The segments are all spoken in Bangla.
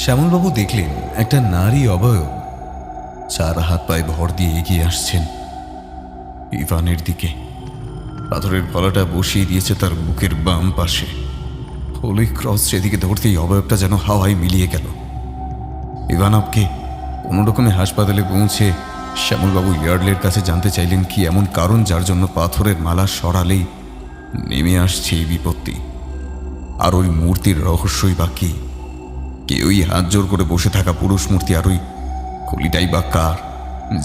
শ্যামলবাবু দেখলেন একটা নারী অবয়ব চার হাত পায়ে ভর দিয়ে এগিয়ে আসছেন ইভানের দিকে। পাথরের গলাটা বসিয়ে দিয়েছে তার বুকের বাম পাশে। হোলি ক্রস সেদিকে ধরতেই অবয়বটা যেন হাওয়ায় মিলিয়ে গেল। ইভানভকে কোনো রকমে হাসপাতালে পৌঁছে শ্যামলবাবু ইয়ার্ডলের কাছে জানতে চাইলেন কি এমন কারণ যার জন্য পাথরের মালা সরালেই নেমে আসছে এই বিপত্তি, আর ওই মূর্তির রহস্যই বা কি। কেউই হাত জোর করে বসে থাকা পুরুষ মূর্তি আর ওই কলিটাই বা কার?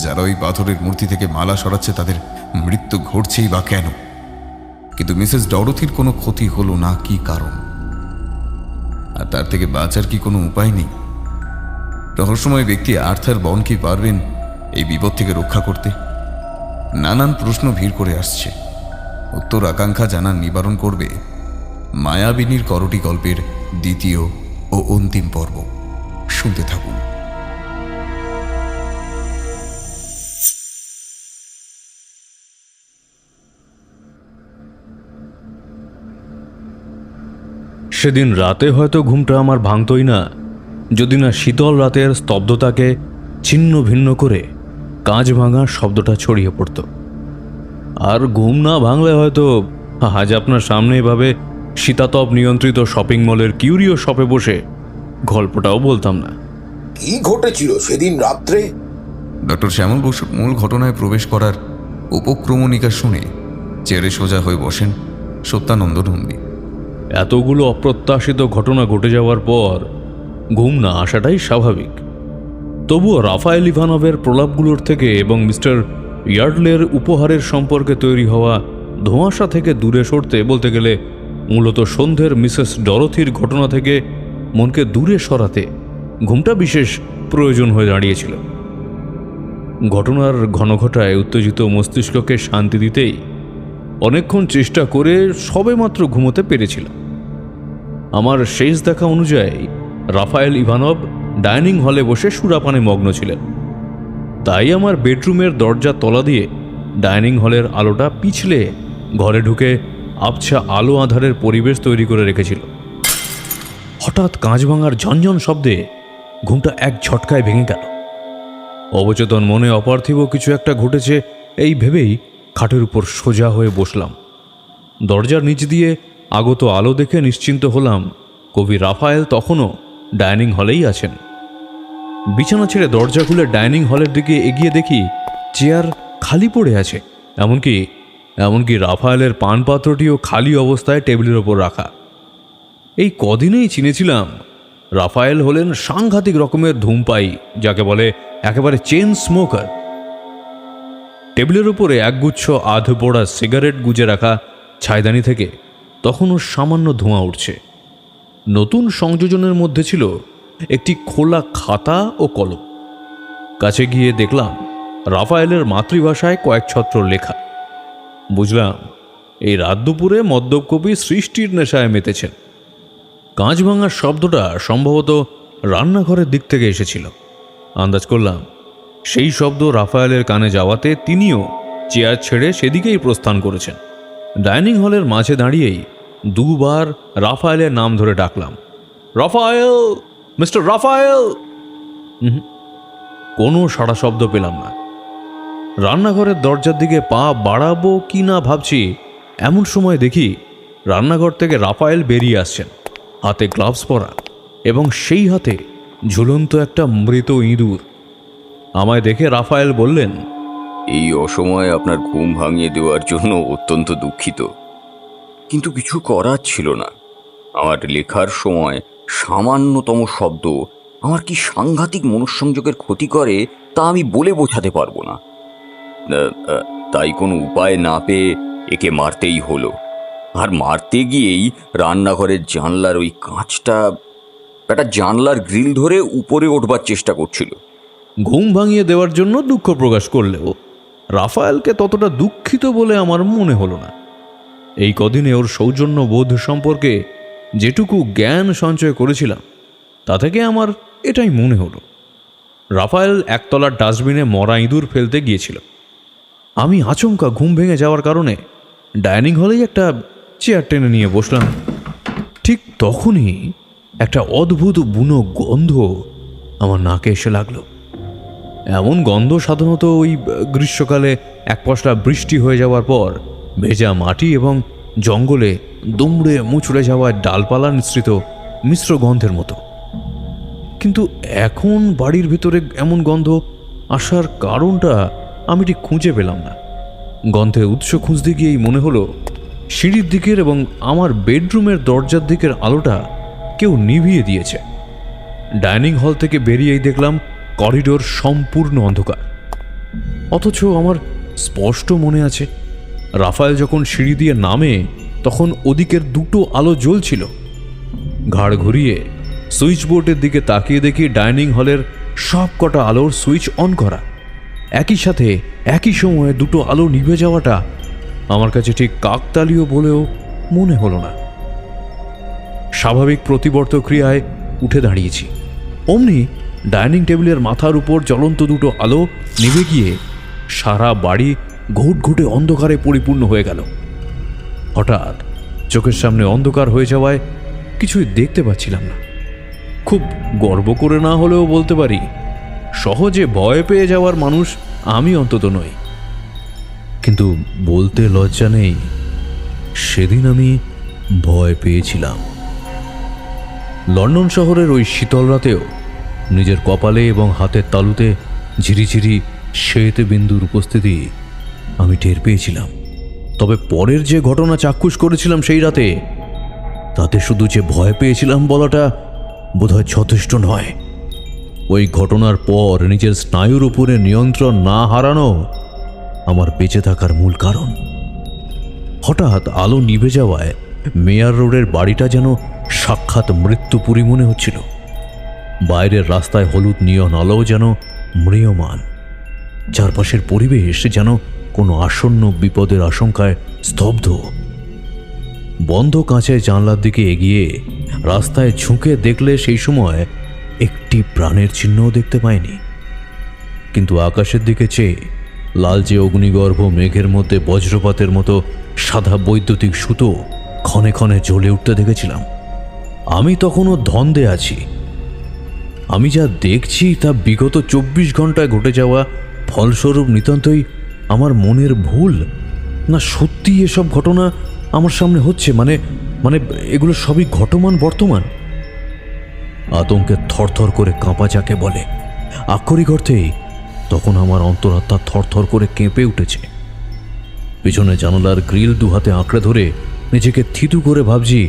যারা ওই পাথরের মূর্তি থেকে মালা সরাচ্ছে তাদের মৃত্যু ঘটছেই বা কেন? কিন্তু মিসেস ডরোথির কোনো ক্ষতি হলো না, কি কারণ? আর তার থেকে বাঁচার কি কোনো উপায় নেই? রহস্যময় ব্যক্তি আর্থার বন কি পারবেন এই বিপদ থেকে রক্ষা করতে? নানান প্রশ্ন ভিড় করে আসছে। উত্তর আকাঙ্ক্ষা জানার নিবারণ করবে মায়াবিনীর করটি গল্পের দ্বিতীয় ও অন্তিম পর্ব। শুনতে থাকুন। সেদিন রাতে হয়তো ঘুমটা আমার ভাঙতই না যদি না শীতল রাতের স্তব্ধতাকে ছিন্ন ভিন্ন করে কাঁচ ভাঙার শব্দটা ছড়িয়ে পড়ত। আর ঘুম না ভাঙলে হয়তো আজ আপনার সামনে এভাবে শীতাতপ নিয়ন্ত্রিত শপিং মলের কিউরিও শপে বসে গল্পটাও বলতাম না। কি ঘটেছিল সেদিন রাত্রে? ডক্টর শ্যামল বসুর মূল ঘটনায় প্রবেশ করার উপক্রমণিকা শুনে চেয়ারে সোজা হয়ে বসেন সত্যানন্দ নন্দী। এতগুলো অপ্রত্যাশিত ঘটনা ঘটে যাওয়ার পর ঘুম না আসাটাই স্বাভাবিক। তবুও রাফায়েল ইভানভের প্রলাপগুলোর থেকে এবং মিস্টার ইয়ার্ডলের উপহারের সম্পর্কে তৈরি হওয়া ধোঁয়াশা থেকে দূরে সরতে, বলতে গেলে মূলত সন্ধ্যের মিসেস ডরোথির ঘটনা থেকে মনকে দূরে সরাতে ঘুমটা বিশেষ প্রয়োজন হয়ে দাঁড়িয়েছিল। ঘটনার ঘনঘটায় উত্তেজিত মস্তিষ্ককে শান্তি দিতেই অনেকক্ষণ চেষ্টা করে সবেমাত্র ঘুমোতে পেরেছিলাম। আমার শেষ দেখা অনুযায়ী রাফায়েল ইভানভ ডাইনিং হলে বসে সুরাপানে মগ্ন ছিলেন। তাই আমার বেডরুমের দরজা তলা দিয়ে ডাইনিং হলের আলোটা পিছলে ঘরে ঢুকে আবছা আলো আঁধারের পরিবেশ তৈরি করে রেখেছিল। হঠাৎ কাঁচ ভাঙার ঝনঝন শব্দে ঘুমটা এক ঝটকায় ভেঙে গেল। অবচেতন মনে অপার্থিব কিছু একটা ঘটেছে এই ভেবেই খাটের উপর সোজা হয়ে বসলাম। দরজার নিচ দিয়ে আগত আলো দেখে নিশ্চিন্ত হলাম কবি রাফায়েল তখনও ডাইনিং হলেই আছেন। বিছানা ছেড়ে দরজা খুলে ডাইনিং হলের দিকে এগিয়ে দেখি চেয়ার খালি পড়ে আছে। এমনকি রাফায়েলের পানপাত্রটিও খালি অবস্থায় টেবিলের ওপর রাখা। এই কদিনেই চিনেছিলাম রাফায়েল হলেন সাংঘাতিক রকমের ধূমপায়ী, যাকে বলে একেবারে চেন স্মোকার। টেবিলের উপরে একগুচ্ছ আধ পোড়া সিগারেট গুজে রাখা ছাইদানি থেকে তখনও সামান্য ধোঁয়া উঠছে। নতুন সংযোজনের মধ্যে ছিল একটি খোলা খাতা ও কলম। কাছে গিয়ে দেখলাম রাফায়েলের মাতৃভাষায় কয়েক ছত্র লেখা। বুঝলাম এই রাত দুপুরে মদ্যপ কবি সৃষ্টির নেশায় মেতেছেন। কাঁচ ভাঙার শব্দটা সম্ভবত রান্নাঘরের দিক থেকে এসেছিল। আন্দাজ করলাম সেই শব্দ রাফায়েলের কানে যাওয়াতে তিনিও চেয়ার ছেড়ে সেদিকেই প্রস্থান করেছেন। ডাইনিং হলের মাঝে দাঁড়িয়েই দুবার রাফায়েলের নাম ধরে ডাকলাম, রাফায়েল, মিস্টার রাফায়েল। কোনো সাড়া শব্দ পেলাম না। রান্নাঘরের দরজার দিকে পা বাড়াবো কি না ভাবছি, এমন সময় দেখি রান্নাঘর থেকে রাফায়েল বেরিয়ে আসছেন, হাতে গ্লাভস পরা এবং সেই হাতে ঝুলন্ত একটা মৃত ইঁদুর। আমায় দেখে রাফায়েল বললেন, এই অসময়ে আপনার ঘুম ভাঙিয়ে দেওয়ার জন্য অত্যন্ত দুঃখিত, কিন্তু কিছু করার ছিল না। আমার লেখার সময় সামান্যতম শব্দ আমার কি সাংঘাতিক মনঃসংযোগের ক্ষতি করে তা আমি বলে বোঝাতে পারবো না। তাই কোনো উপায় না পেয়ে একে মারতেই হলো। আর মারতে গিয়েই রান্নাঘরের জানলার ওই কাঁচটা, একটা জানলার গ্রিল ধরে উপরে উঠবার চেষ্টা করছিল। ঘুম ভাঙিয়ে দেওয়ার জন্য দুঃখ প্রকাশ করলেও রাফায়েলকে ততটা দুঃখিত বলে আমার মনে হলো না। এই কদিনে ওর সৌজন্য বোধ সম্পর্কে যেটুকু জ্ঞান সঞ্চয় করেছিলাম তা থেকে আমার এটাই মনে হলো। রাফায়েল একতলার ডাস্টবিনে মরা ইঁদুর ফেলতে গিয়েছিল। আমি আচমকা ঘুম ভেঙে যাওয়ার কারণে ডাইনিং হলেই একটা চেয়ার টেনে নিয়ে বসলাম। ঠিক তখনই একটা অদ্ভুত বুনো গন্ধ আমার নাকে এসে লাগলো। এমন গন্ধ সাধারণত ওই গ্রীষ্মকালে এক পশলা বৃষ্টি হয়ে যাওয়ার পর ভেজা মাটি এবং জঙ্গলে দুমড়ে মুচড়ে যাওয়া ডালপালা মিশ্রিত মিশ্র গন্ধের মতো। কিন্তু এখন বাড়ির ভিতরে এমন গন্ধ আসার কারণটা আমি ঠিক খুঁজে পেলাম না। গন্ধের উৎস খুঁজতে গিয়েই মনে হলো সিঁড়ির দিকের এবং আমার বেডরুমের দরজার দিকের আলোটা কেউ নিভিয়ে দিয়েছে। ডাইনিং হল থেকে বেরিয়েই দেখলাম করিডোর সম্পূর্ণ অন্ধকার। অথচ আমার স্পষ্ট মনে আছে রাফায়েল যখন সিঁড়ি দিয়ে নামে তখন ওদিকের দুটো আলো জ্বলছিল। ঘাড় ঘুরিয়ে সুইচ বোর্ডের দিকে তাকিয়ে দেখি ডাইনিং হলের সব কটা আলোর সুইচ অন করা। একই সাথে একই সময়ে দুটো আলো নিভে যাওয়াটা আমার কাছে ঠিক কাকতালীয় বলেও মনে হলো না। স্বাভাবিক প্রতিবর্ত ক্রিয়ায় উঠে দাঁড়িয়েছি, অমনি ডাইনিং টেবিলের মাথার উপর জ্বলন্ত দুটো আলো নিভে গিয়ে সারা বাড়ি ঘুটঘুটে অন্ধকারে পরিপূর্ণ হয়ে গেল। হঠাৎ চোখের সামনে অন্ধকার হয়ে যাওয়ায় কিছুই দেখতে পাচ্ছিলাম না। খুব গর্ব করে না হলেও বলতে পারি সহজে ভয় পেয়ে যাওয়ার মানুষ আমি অন্তত নই। কিন্তু বলতে লজ্জা নেই, সেদিন আমি ভয় পেয়েছিলাম। লন্ডন শহরের ওই শীতল রাতেও নিজের কপালে এবং হাতের তালুতে ঝিরিঝিরি শ্বেত বিন্দুর উপস্থিতি আমি টের পেয়েছিলাম। তবে পরের যে ঘটনা চাক্ষুষ করেছিলাম সেই রাতে, তাতে শুধু যে ভয় পেয়েছিলাম বলাটা বোধহয় যথেষ্ট নয়। ওই ঘটনার পর নিজের স্নায়ুর উপরে নিয়ন্ত্রণ না হারানো আমার বেঁচে থাকার মূল কারণ। হঠাৎ আলো নিভে যাওয়ায় মেয়ার রোডের বাড়িটা যেন সাক্ষাৎ মৃত্যুপুরী মনে হচ্ছিল। বাইরের রাস্তায় হলুদ নিয়ন আলো যেন ম্রিয়মান। চারপাশের পরিবেশ যেন কোনো আসন্ন বিপদের আশঙ্কায় স্তব্ধ। বন্ধ কাঁচের জানলার দিকে এগিয়ে রাস্তায় ঝুঁকে দেখলে সেই সময় একটি প্রাণের চিহ্নও দেখতে পাইনি। কিন্তু আকাশের দিকে চেয়ে লালচে অগ্নিগর্ভ মেঘের মধ্যে বজ্রপাতের মতো সাদা বৈদ্যুতিক সুতো ক্ষণে ক্ষণে জ্বলে উঠতে দেখেছিলাম। আমি তখনও ধন্দে আছি। আমি যা দেখছি তা বিগত 24 ঘন্টায় ঘটে যাওয়া ফলস্বরূপ নিতান্তই আমার মনের ভুল, না সত্যি এসব ঘটনা আমার সামনে হচ্ছে, মানে মানে এগুলো সবই ঘটমান বর্তমান। আতঙ্কে থরথর করে কাঁপা যাকে বলে, আক্ষরিক অর্থেই তখন আমার অন্তরাত্মা থরথর করে কেঁপে উঠেছে। পিছনে জানালার গ্রিল দুহাতে আঁকড়ে ধরে নিজেকে থিতু করে ভাবছি,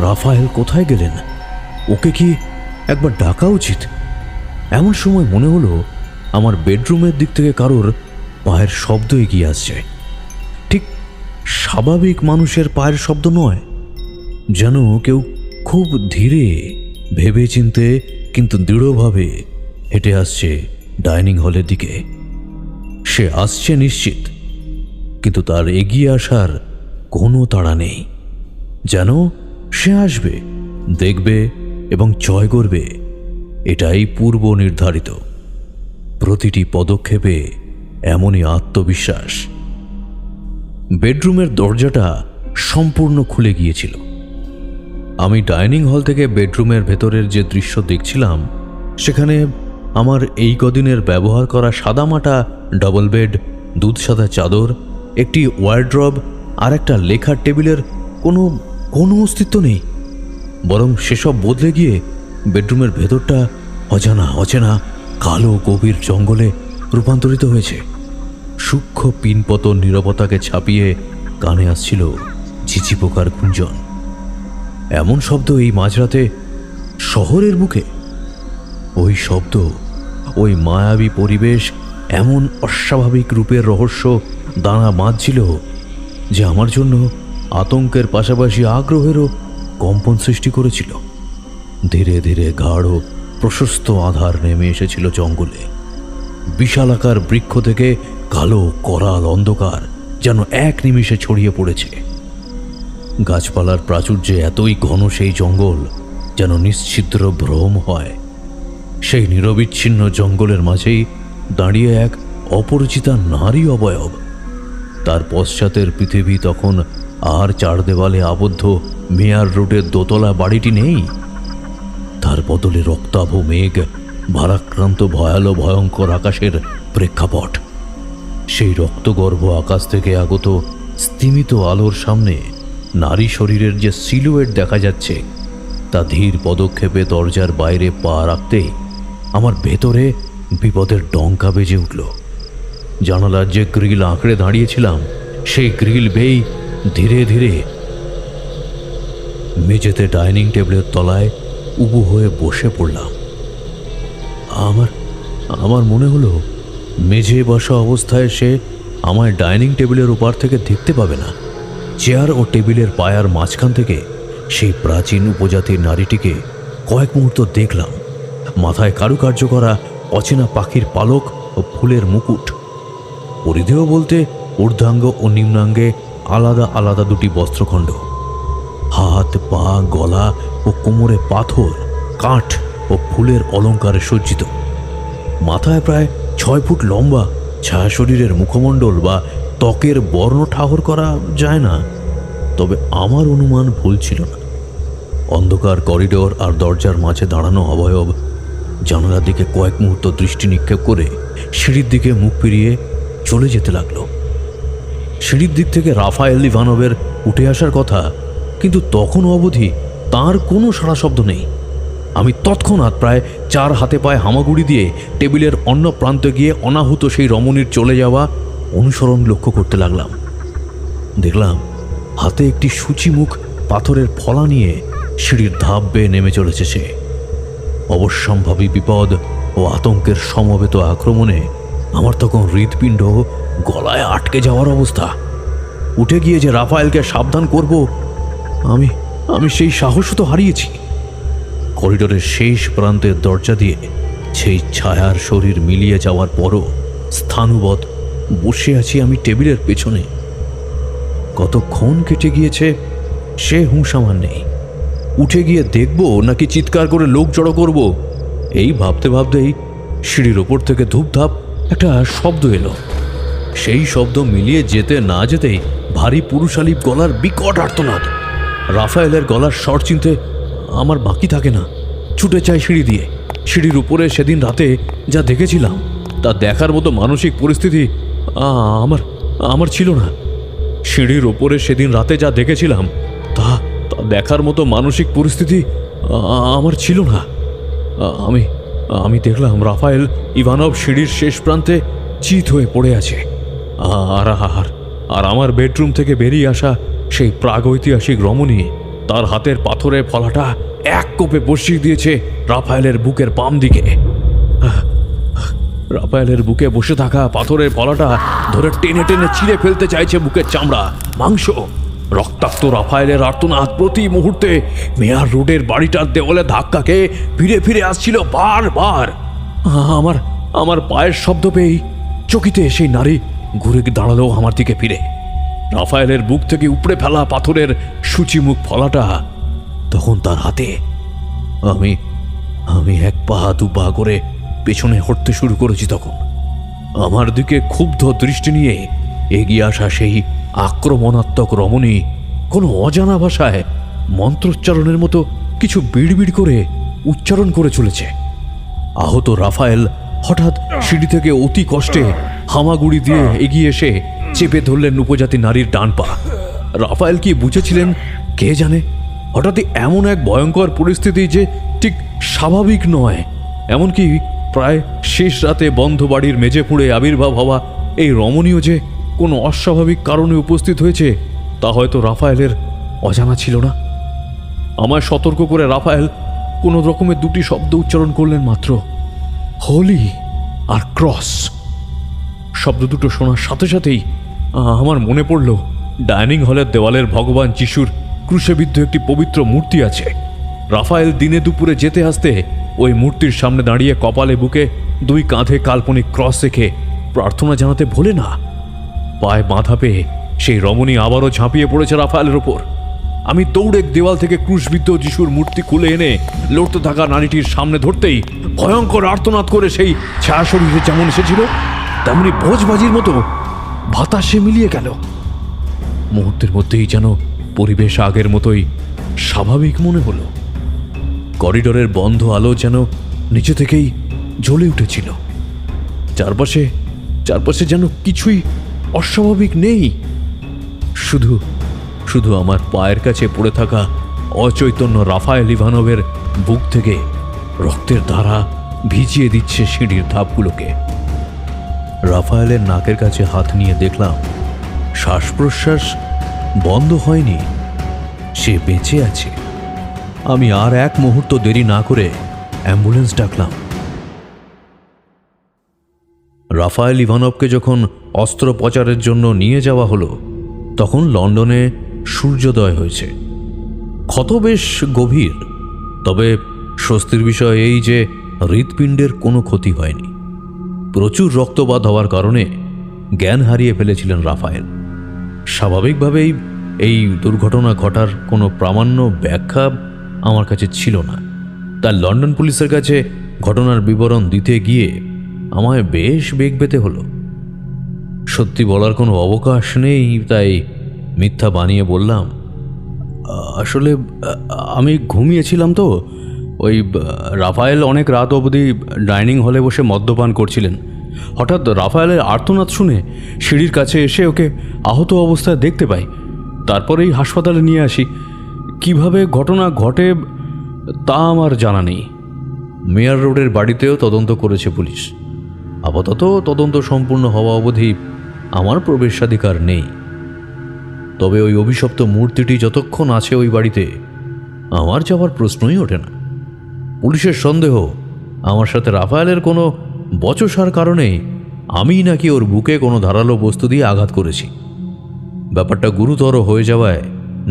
রাফায়েল কোথায় গেলেন? ওকে কি একবার ডাকা উচিত? এমন সময় মনে হলো আমার বেডরুমের দিক থেকে কারোর পায়ের শব্দ এগিয়ে আসছে। ঠিক স্বাভাবিক মানুষের পায়ের শব্দ নয়, যেন কেউ খুব ধীরে ভেবে চিনতে কিন্তু দৃঢ়ভাবে হেঁটে আসছে ডাইনিং হলের দিকে। সে আসছে নিশ্চিত, কিন্তু তার এগিয়ে আসার কোনো তাড়া নেই। যেন সে আসবে, দেখবে এবং জয় করবে, এটাই পূর্ব নির্ধারিত। প্রতিটি পদক্ষেপে এমনই আত্মবিশ্বাস। বেডরুমের দরজাটা সম্পূর্ণ খুলে গিয়েছিল। আমি ডাইনিং হল থেকে বেডরুমের ভেতরের যে দৃশ্য দেখছিলাম, সেখানে আমার এই কদিনের ব্যবহার করা সাদামাটা ডবল বেড, দুধ সাদা চাদর, একটি ওয়ার্ড্রব আর একটা লেখার টেবিলের কোনো কোনো অস্তিত্ব নেই। বরং সেসব বদলে গিয়ে বেডরুমের ভেতরটা অজানা অচেনা কালো গভীর জঙ্গলে রূপান্তরিত হয়েছে। সূক্ষ্ম পিনপতন নীরবতাকে ছাপিয়ে কানে আসছিল ঝিঝি পোকার গুঞ্জন। এমন শব্দ এই মাঝরাতে শহরের বুকে? ওই শব্দ, ওই মায়াবী পরিবেশ এমন অস্বাভাবিক রূপের রহস্য দানা বাঁধছিল যে আমার জন্য আতঙ্কের পাশাপাশি আগ্রহেরও কম্পন সৃষ্টি করেছিল। ধীরে ধীরে গাঢ় প্রশস্ত আধার নেমে এসেছিল জঙ্গলে। বিশালাকার বৃক্ষ থেকে কালো করাল অন্ধকার যেন এক নিমিষে ছড়িয়ে পড়েছে। গাছপালার প্রাচুর্যে এতই ঘন সেই জঙ্গল যেন নিশ্ছিদ্র ভ্রম হয়। সেই নিরবিচ্ছিন্ন জঙ্গলের মাঝেই দাঁড়িয়ে এক অপরিচিতা নারী অবয়ব। তার পশ্চাতের পৃথিবী তখন আর চার দেওয়ালে আবদ্ধ মেয়ার রোডের দোতলা বাড়িটি নেই। তার বদলে রক্তাভ মেঘ, ভারাক্রান্ত ভয়ালো ভয়ঙ্কর আকাশের প্রেক্ষাপট। সেই রক্তগর্ভ আকাশ থেকে আগত স্তিমিত আলোর সামনে নারী শরীরের যে সিলুয়েট দেখা যাচ্ছে, তা ধীর পদক্ষেপে দরজার বাইরে পা রাখতেই আমার ভেতরে বিপদের ডঙ্কা বেজে উঠল। জানালার যে গ্রিল আঁকড়ে দাঁড়িয়েছিলাম, সেই গ্রিল বেয়েই ধীরে ধীরে মেঝেতে ডাইনিং টেবিলের তলায় উবু হয়ে বসে পড়লাম। আমার মনে হলো মেঝে বসা অবস্থায় সে আমায় ডাইনিং টেবিলের ওপার থেকে দেখতে পাবে না। চেয়ার ও টেবিলের পায়ার মাঝখান থেকে সেই প্রাচীন উপজাতির নারীটিকে কয়েক মুহূর্ত দেখলাম। মাথায় কারুকার্য করা অচেনা পাখির পালক ও ফুলের মুকুট, পরিধেয় বলতে ঊর্ধ্বাঙ্গ ও নিম্নাঙ্গে আলাদা আলাদা দুটি বস্ত্রখণ্ড, হাত পা গলা ও কোমরে পাথর, কাঠ ও ফুলের অলঙ্কারে সজ্জিত। মাথায় প্রায় 6 ফুট লম্বা ছায়া শরীরের মুখমণ্ডল বা ত্বকের বর্ণ ঠাহর করা যায় না, তবে আমার অনুমান ভুল ছিল না। অন্ধকার করিডোর আর দরজার মাঝে দাঁড়ানো অবয়ব জানালার দিকে কয়েক মুহূর্ত দৃষ্টি নিক্ষেপ করে সিঁড়ির দিকে মুখ ফিরিয়ে চলে যেতে লাগলো। সিঁড়ির দিক থেকে রাফায়েল ইভানোভের উঠে আসার কথা, কিন্তু তখনও অবধি তার কোনো সাড়া শব্দ নেই। আমি তৎক্ষণাৎ প্রায় 4 হাতে পায়ে হামাগুড়ি দিয়ে টেবিলের অন্য প্রান্তে গিয়ে অনাহুত সেই রমণীর চলে যাওয়া অনুসরণ লক্ষ্য করতে লাগলাম। দেখলাম হাতে একটি সূচিমুখ পাথরের ফলা নিয়ে সিঁড়ির ধাপ বেয়ে নেমে চলেছে সে। অবশ্যম্ভাবী বিপদ ও আতঙ্কের সমবেত আক্রমণে আমার তখন হৃৎপিণ্ড গলায় আটকে যাওয়ার অবস্থা। উঠে গিয়ে যে রাফায়েলকে সাবধান করব, আমি সেই সাহসও তো হারিয়েছি। করিডোরের শেষ প্রান্তের দরজা দিয়ে সেই ছায়ার শরীর মিলিয়ে যাওয়ার পরও স্থানুবৎ বসে আছি আমি টেবিলের পেছনে। কতক্ষণ কেটে গিয়েছে সে হুঁশ আমার নেই। উঠে গিয়ে দেখব নাকি চিৎকার করে লোক জড়ো করব, এই ভাবতে ভাবতেই সিঁড়ির ওপর থেকে ধূপধাপ একটা শব্দ এলো। সেই শব্দ মিলিয়ে যেতে না যেতেই ভারী পুরুষালী গলার বিকট আর্তনাদ। রাফায়েলের গলার স্বর চিনতে আমার বাকি থাকে না। ছুটে চাই সিঁড়ি দিয়ে। সিঁড়ির উপরে সেদিন রাতে যা দেখেছিলাম তা দেখার মতো মানসিক পরিস্থিতি আমার ছিল না। সিঁড়ির ওপরে সেদিন রাতে যা দেখেছিলাম তা দেখার মতো মানসিক পরিস্থিতি আমার ছিল না। আমি দেখলাম রাফায়েল ইভানভ সিঁড়ির শেষ প্রান্তে চিত হয়ে পড়ে আছে। আর আমার বেডরুম থেকে বেরিয়ে আসা সেই প্রাগৈতিহাসিক রমণী তার হাতের পাথরের ফলাটা এক কোপে বসিয়ে দিয়েছে রাফায়েলের বুকের বাম দিকে। রাফায়েলের বুকে বসে থাকা পাথরের ফলাটা ধরে টেনে টেনে চিড়ে ফেলতে চাইছে বুকের চামড়া, মাংস। রক্তাক্ত রাফায়েলের আর্তনাদ প্রতি মুহূর্তে মেয়ার রোডের বাড়িটার দেওয়ালে ধাক্কা খেয়ে ফিরে ফিরে আসছিল বারবার। আমার পায়ের শব্দ পেয়েই চকিতে সেই নারী ঘুরে দাঁড়ালো আমার দিকে ফিরে। রাফায়েলের বুক থেকে উপড়ে ফেলা পাথরের সূচিমুখ ফলাটা তখন তার হাতে। আমি 1 পা 2 পা করে পেছনে হটতে শুরু করেছি। তখন আমার দিকে ক্ষুব্ধ দৃষ্টি নিয়ে এগিয়ে আসা সেই আক্রমণাত্মক রমণী কোনো অজানা ভাষায় মন্ত্রোচ্চারণের মতো কিছু বিড়বিড় করে উচ্চারণ করে চলেছে। আহত রাফায়েল হঠাৎ সিঁড়ি থেকে অতি কষ্টে হামাগুড়ি দিয়ে এগিয়ে এসে চেপে ধরলেন উপজাতি নারীর ডান পা। রাফায়েল কি বুঝেছিলেন কে জানে, হঠাৎই এমন এক ভয়ঙ্কর পরিস্থিতি যে ঠিক স্বাভাবিক নয়। এমনকি প্রায় শেষ রাতে বন্ধ বাড়ির মেঝে পুড়ে আবির্ভাব হওয়া এই রমণীয় যে কোনো অস্বাভাবিক কারণে উপস্থিত হয়েছে তা হয়তো রাফায়েলের অজানা ছিল না। আমায় সতর্ক করে রাফায়েল কোনো রকমের 2টি শব্দ উচ্চারণ করলেন মাত্র, হোলি আর ক্রস। শব্দ দুটো শোনার সাথে সাথেই আমার মনে পড়ল ডাইনিং হলের দেওয়ালের ভগবান যিশুর ক্রুশেবিদ্ধ একটি পবিত্র মূর্তি আছে। রাফায়েল দিনে দুপুরে যেতে আসতে ওই মূর্তির সামনে দাঁড়িয়ে কপালে বুকে 2 কাঁধে কাল্পনিক ক্রস রেখে প্রার্থনা জানাতে ভোলে না। পায়ে বাঁধা পেয়ে সেই রমণী আবারও ঝাঁপিয়ে পড়েছে রাফায়েলের ওপর। আমি দৌড়ে দেওয়াল থেকে ক্রুশবিদ্ধ যিশুর মূর্তি খুলে এনে লড়তে থাকা নারীটির সামনে ধরতেই ভয়ঙ্কর আর্তনাদ করে সেই ছায়া শরীরে যেমন এসেছিল তেমনি ভোজবাজির মতো বাতাসে মিলিয়ে গেল। মুহূর্তের মধ্যেই যেন পরিবেশ আগের মতোই স্বাভাবিক মনে হলো। করিডোরের বন্ধ আলো যেন নিচে থেকেই জ্বলে উঠেছিল। চারপাশে চারপাশে যেন কিছুই অস্বাভাবিক নেই, শুধু শুধু আমার পায়ের কাছে পড়ে থাকা অচৈতন্য রাফায়েল ইভানোভের বুক থেকে রক্তের ধারা ভিজিয়ে দিচ্ছে সিঁড়ির ধাপগুলোকে। রাফায়েলের নাকের কাছে হাত নিয়ে দেখলাম শ্বাস প্রশ্বাস বন্ধ হয়নি, সে বেঁচে আছে। আমি আর এক মুহূর্ত দেরি না করে অ্যাম্বুলেন্স ডাকলাম। রাফায়েল ইভানভকে যখন অস্ত্রোপচারের জন্য নিয়ে যাওয়া হলো, তখন লন্ডনে সূর্যোদয় হয়েছে। ক্ষত বেশ গভীর, তবে স্বস্তির বিষয় এই যে হৃৎপিণ্ডের কোনো ক্ষতি হয়নি। প্রচুর রক্তপাত হওয়ার কারণে জ্ঞান হারিয়ে ফেলেছিলেন রাফায়েল। স্বাভাবিকভাবেই এই দুর্ঘটনা ঘটার কোনো প্রামাণ্য ব্যাখ্যা আমার কাছে ছিল না, তাই লন্ডন পুলিশের কাছে ঘটনার বিবরণ দিতে গিয়ে আমায় বেশ বেগ পেতে হলো। সত্যি বলার কোনো অবকাশ নেই, তাই মিথ্যা বানিয়ে বললাম, আসলে আমি ঘুমিয়েছিলাম তো। ওই রাফায়েল অনেক রাত অবধি ডাইনিং হলে বসে মদ্যপান করছিলেন। হঠাৎ রাফায়েলের আর্তনাদ শুনে সিঁড়ির কাছে এসে ওকে আহত অবস্থায় দেখতে পাই, তারপরেই হাসপাতালে নিয়ে আসি। কিভাবে ঘটনা ঘটে তা আমার জানা নেই। মেয়ার রোডের বাড়িতেও তদন্ত করেছে পুলিশ। আপাতত তদন্ত সম্পূর্ণ হওয়া অবধি আমার প্রবেশাধিকার নেই। তবে ওই অভিশপ্ত মূর্তিটি যতক্ষণ আছে ওই বাড়িতে, আমার যাওয়ার প্রশ্নই ওঠে না। পুলিশের সন্দেহ আমার সাথে রাফায়েলের কোনো বচসার কারণে আমিই নাকি ওর বুকে কোনো ধারালো বস্তু দিয়ে আঘাত করেছি। ব্যাপারটা গুরুতর হয়ে যাওয়ায়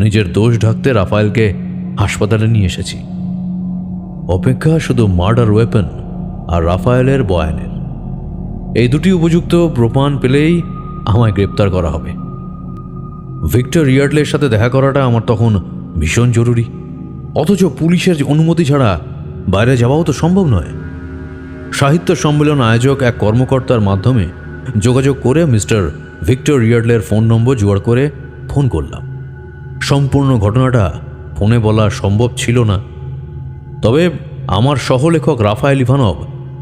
নিজের দোষ ঢাকতে রাফায়েলকে হাসপাতালে নিয়ে এসেছি। অপেক্ষা শুধু মার্ডার ওয়েপন আর রাফায়েলের বয়ানের। এই দুটি উপযুক্ত প্রমাণ পেলেই আমায় গ্রেপ্তার করা হবে। ভিক্টর ইয়ার্ডলের সাথে দেখা করাটা আমার তখন ভীষণ জরুরি, অথচ পুলিশের অনুমতি ছাড়া বাইরে যাওয়াও তো সম্ভব নয়। সাহিত্য সম্মেলন আয়োজক এক কর্মকর্তার মাধ্যমে যোগাযোগ করে মিস্টার ভিক্টর ইয়ার্ডলের ফোন নম্বর জোগাড় করে ফোন করলাম। সম্পূর্ণ ঘটনাটা ফোনে বলা সম্ভব ছিল না, তবে আমার সহলেখক রাফায়েল ইভানভ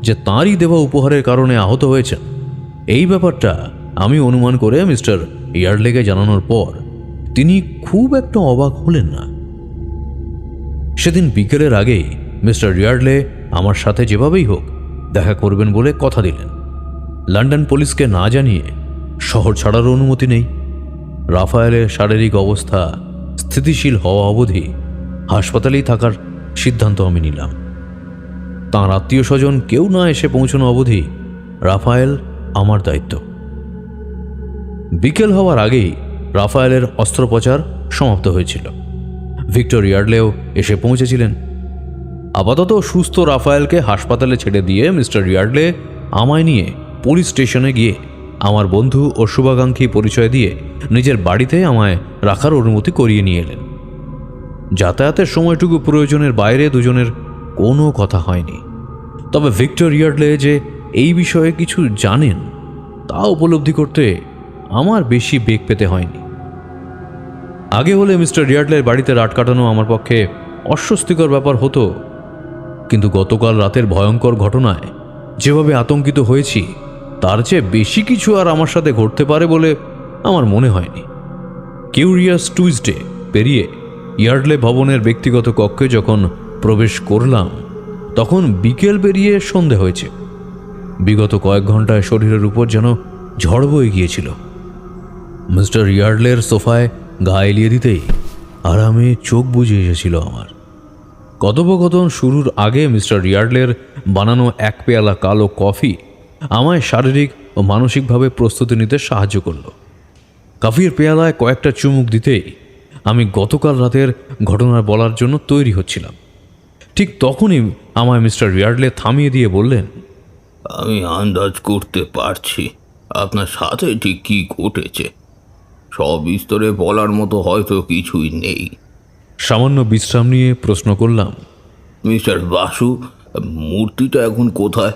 যে তাঁরই দেওয়া উপহারের কারণে আহত হয়েছেন, এই ব্যাপারটা আমি অনুমান করে মিস্টার ইয়ার্ডলেকে জানানোর পর তিনি খুব একটা অবাক হলেন না। সেদিন বিকেলের আগেই মিস্টার ইয়ার্ডলে আমার সাথে যেভাবেই হোক দেখা করবেন বলে কথা দিলেন। লন্ডন পুলিশকে না জানিয়ে শহর ছাড়ারও অনুমতি নেই। রাফায়েলের শারীরিক অবস্থা স্থিতিশীল হওয়া অবধি হাসপাতালেই থাকার সিদ্ধান্ত আমি নিলাম। তাঁর আত্মীয় স্বজন কেউ না এসে পৌঁছানো অবধি রাফায়েল আমার দায়িত্ব। বিকেল হওয়ার আগেই রাফায়েলের অস্ত্রোপচার সমাপ্ত হয়েছিল। ভিক্টর ইয়ার্ডলেও এসে পৌঁছেছিলেন। আপাতত সুস্থ রাফায়েলকে হাসপাতালে ছেড়ে দিয়ে মিস্টার ইয়ার্ডলে আমায় নিয়ে পুলিশ স্টেশনে গিয়ে আমার বন্ধু ও শুভাকাঙ্ক্ষী পরিচয় দিয়ে নিজের বাড়িতে আমায় রাখার অনুমতি করিয়ে নিয়ে এলেন। যাতায়াতের সময়টুকু প্রয়োজনের বাইরে দুজনের কোনো কথা হয়নি। তবে ভিক্টর ইয়ার্ডলে যে এই বিষয়ে কিছু জানেন তা উপলব্ধি করতে আমার বেশি বেগ পেতে হয়নি। আগে হলে মিস্টার ইয়ার্ডলের বাড়িতে রাত কাটানো আমার পক্ষে অস্বস্তিকর ব্যাপার হতো, কিন্তু গতকাল রাতের ভয়ঙ্কর ঘটনায় যেভাবে আতঙ্কিত হয়েছি তার চেয়ে বেশি কিছু আর আমার সাথে ঘটতে পারে বলে আমার মনে হয়নি। কিউরিয়াস টুইসডে পেরিয়ে ইয়ার্ডলে ভবনের ব্যক্তিগত কক্ষে যখন প্রবেশ করলাম, তখন বিকেল পেরিয়ে সন্ধে হয়েছে। বিগত কয়েক ঘন্টায় শরীরের উপর যেন ঝড় বয়ে গিয়েছিল। মিস্টার ইয়ার্ডলের সোফায় গা এলিয়ে দিতেই আরামে চোখ বুজে এসেছিল আমার। কথোপকথন শুরুর আগে মিস্টার ইয়ার্ডলের বানানো এক পেয়ালা কালো কফি আমায় শারীরিক ও মানসিকভাবে প্রস্তুতি নিতে সাহায্য করল। কফির পেয়ালায় কয়েকটা চুমুক দিতেই আমি গতকাল রাতের ঘটনা বলার জন্য তৈরি হচ্ছিলাম। ঠিক তখনই আমায় মিস্টার ইয়ার্ডলে থামিয়ে দিয়ে বললেন, আমি আন্দাজ করতে পারছি আপনার সাথে ঠিক কী ঘটেছে। সব বিস্তরে বলার মতো হয়তো কিছুই নেই। সামান্য বিশ্রাম নিয়ে প্রশ্ন করলাম, মিস্টার বাসু, মূর্তিটা এখন কোথায়?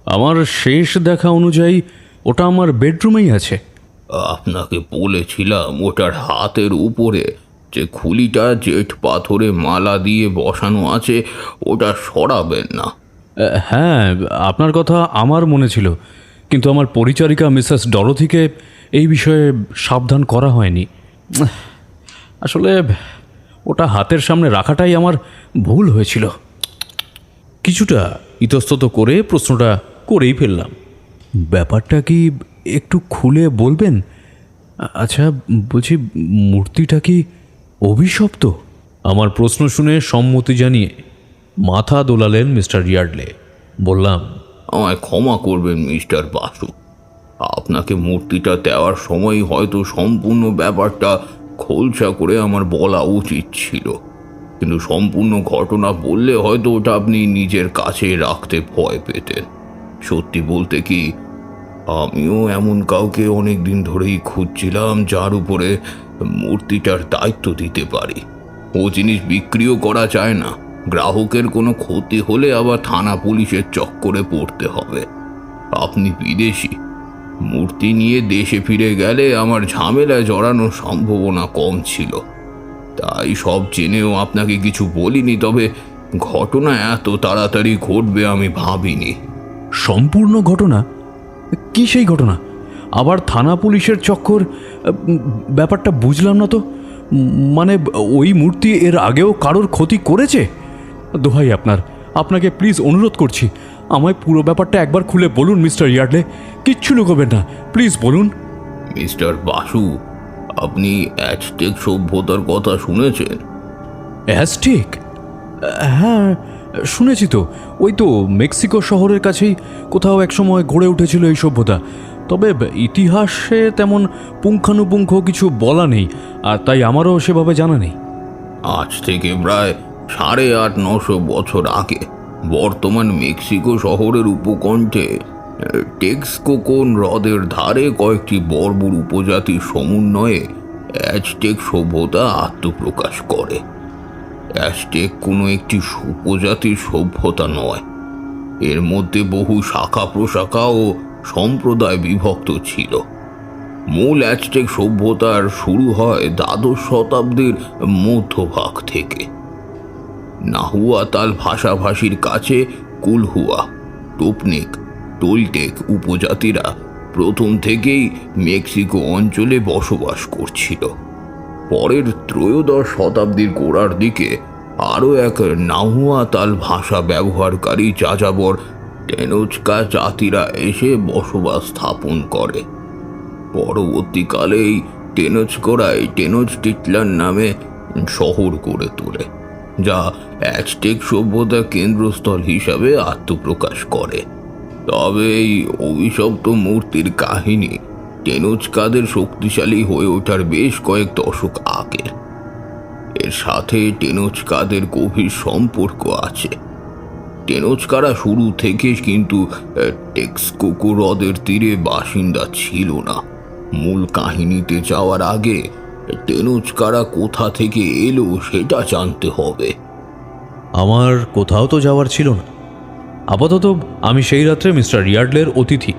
আমার শেষ দেখা অনুযায়ী ওটা আমার বেডরুমেই আছে। আপনাকে বলেছিলাম ওটার হাতের উপরে যে খুলিটা জেট পাথরে মালা দিয়ে বসানো আছে ওটা সরাবেন না। হ্যাঁ, আপনার কথা আমার মনে ছিল, কিন্তু আমার পরিচারিকা মিসেস ডরোথিকে এই বিষয়ে সাবধান করা হয়নি। আসলে ওটা হাতের সামনে রাখাটাই আমার ভুল হয়েছিল। কিছুটা ইতস্তত করে প্রশ্নটা করেই ফেললাম, ব্যাপারটা কি একটু খুলে বলবেন? আচ্ছা, বলছি মূর্তিটা কি অভিশপ্ত? আমার প্রশ্ন শুনে সম্মতি জানিয়ে মাথা দোলালেন মিস্টার ইয়ার্ডলে। বললাম, আমায় ক্ষমা করবেন মিস্টার বাসু, আপনাকে মূর্তিটা দেওয়ার সময় হয়তো সম্পূর্ণ ব্যাপারটা খোলসা করে আমার বলা উচিত ছিল, কিন্তু সম্পূর্ণ ঘটনা বললে হয়তো ওটা আপনি নিজের কাছে রাখতে ভয় পেতেন। সত্যি বলতে কি, আমিও এমন কাউকে অনেক দিন ধরেই খুঁজছিলাম যার উপরে মূর্তিটার দায়িত্ব দিতে পারি। ও জিনিস বিক্রিও করা যায় না, গ্রাহকের কোনো ক্ষতি হলে আবার থানা পুলিশের চক্করে পড়তে হবে। আপনি বিদেশি, মূর্তি নিয়ে দেশে ফিরে গেলে আমার ঝামেলায় জড়ানোর সম্ভাবনা কম ছিল, তাই সব জেনেও আপনাকে কিছু বলিনি। তবে ঘটনা এত তাড়াতাড়ি ঘটবে আমি ভাবিনি। সম্পূর্ণ ঘটনা? কি সেই ঘটনা? আবার থানা পুলিশের চক্কর? ব্যাপারটা বুঝলাম না তো। মানে ওই মূর্তি এর আগেও কারোর ক্ষতি করেছে? দোহাই আপনাকে প্লিজ অনুরোধ করছি, আমায় পুরো ব্যাপারটা একবার খুলে বলুন মিস্টার ইয়ার্ডলে। কিচ্ছু লুকোবেন না, প্লিজ বলুন। মিস্টার বাসু, আপনি অ্যাজটেক সভ্যতার কথা শুনেছেন? অ্যাজটেক? হ্যাঁ, শুনেছি তো। ওই তো মেক্সিকো শহরের কাছেই কোথাও একসময় গড়ে উঠেছিল এই সভ্যতা। তবে ইতিহাসে তেমন পুঙ্খানুপুঙ্খ কিছু বলা নেই, আর তাই আমারও সেভাবে জানা নেই। আজ থেকে প্রায় 850-900 বছর আগে বর্তমান মেক্সিকো শহরের উপকণ্ঠে টেক্সকোকোন হ্রদের ধারে কয়েকটি বর্বর উপজাতির সমন্বয়ে অ্যাজটেক সভ্যতা আত্মপ্রকাশ করে। অ্যাজটেক কোনো একটি উপজাতির সভ্যতা নয়, এর মধ্যে বহু শাখা প্রশাখা ও সম্প্রদায় বিভক্ত ছিল। মূল অ্যাজটেক সভ্যতার শুরু হয় দ্বাদশ শতাব্দীর মধ্যভাগ থেকে। নাহুয়াতাল ভাষাভাষীর কাছে কুলহুয়া, টোপনিক, টোলটেক উপজাতিরা প্রথম থেকেই মেক্সিকো অঞ্চলে বসবাস করছিল। পরের ত্রয়োদশ শতাব্দীর গোড়ার দিকে আরও এক নাহুয়াতাল ভাষা ব্যবহারকারী যাযাবর টেনোচকা জাতিরা এসে বসবাস স্থাপন করে। পরবর্তীকালে এই টেনোচকোরাই টেনোচটিটলান নামে শহর গড়ে তোলে, যা অ্যাজটেক সভ্যতার কেন্দ্রস্থল হিসাবে আত্মপ্রকাশ করে। তবে এই অভিশপ্ত মূর্তির কাহিনী টেনোচকাদের শক্তিশালী হয়ে ওঠার বেশ কয়েক দশক আগে। এর সাথে টেনোচকাদের গভীর সম্পর্ক আছে। টেনোচকারা শুরু থেকে কিন্তু টেক্সকোকো হ্রদের তীরে বাসিন্দা ছিল না। মূল কাহিনীতে যাওয়ার আগে টেনোচকারা কোথা থেকে এলো সেটা জানতে হবে। আমার কোথাও তো যাওয়ার ছিল না। আপাতত আমি সেই রাত্রে মিস্টার ইয়ার্ডলের অতিথি,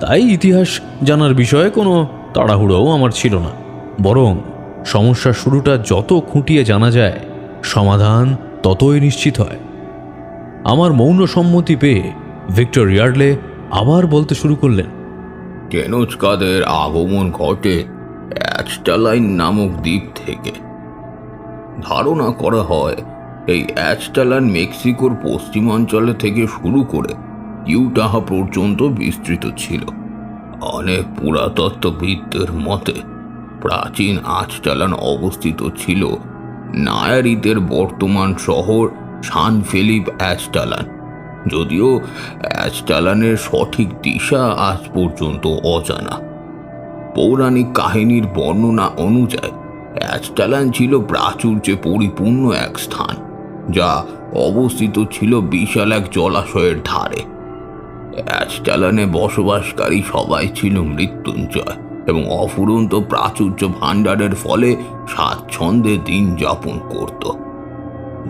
তাই ইতিহাস জানার বিষয়ে কোনো তাড়াহুড়োও আমার ছিল না। বরং সমস্যার শুরুটা যত খুঁটিয়ে জানা যায়, সমাধান ততই নিশ্চিত হয়। আমার মৌন সম্মতি পেয়ে ভিক্টর ইয়ার্ডলে আবার বলতে শুরু করলেন, টেনোচকাদের আগমন ঘটে অ্যাজটালাইন নামক দ্বীপ থেকে। ধারণা করা হয় এই অ্যাজটালান মেক্সিকোর পশ্চিমাঞ্চলে থেকে শুরু করে ইউটাহা পর্যন্ত বিস্তৃত ছিল। অনেক পুরাতত্ত্ববিদদের মতে প্রাচীন আজটালান অবস্থিত ছিল নায়ারিতের বর্তমান শহর সান ফেলিপ অ্যাজটালান, যদিও অ্যাজটালানের সঠিক দিশা আজ পর্যন্ত অজানা। পৌরাণিক কাহিনীর বর্ণনা অনুযায়ী অ্যাজটালান ছিল প্রাচুর্যে পরিপূর্ণ এক স্থান, যা অবস্থিত ছিল বিশাল এক জলাশয়ের ধারে। অ্যাজটালানে বসবাসকারী সবাই ছিল মৃত্যুঞ্জয় এবং অফুরন্ত প্রাচুর্য ভাণ্ডারের ফলে স্বাচ্ছন্দ্যে দিন যাপন করত।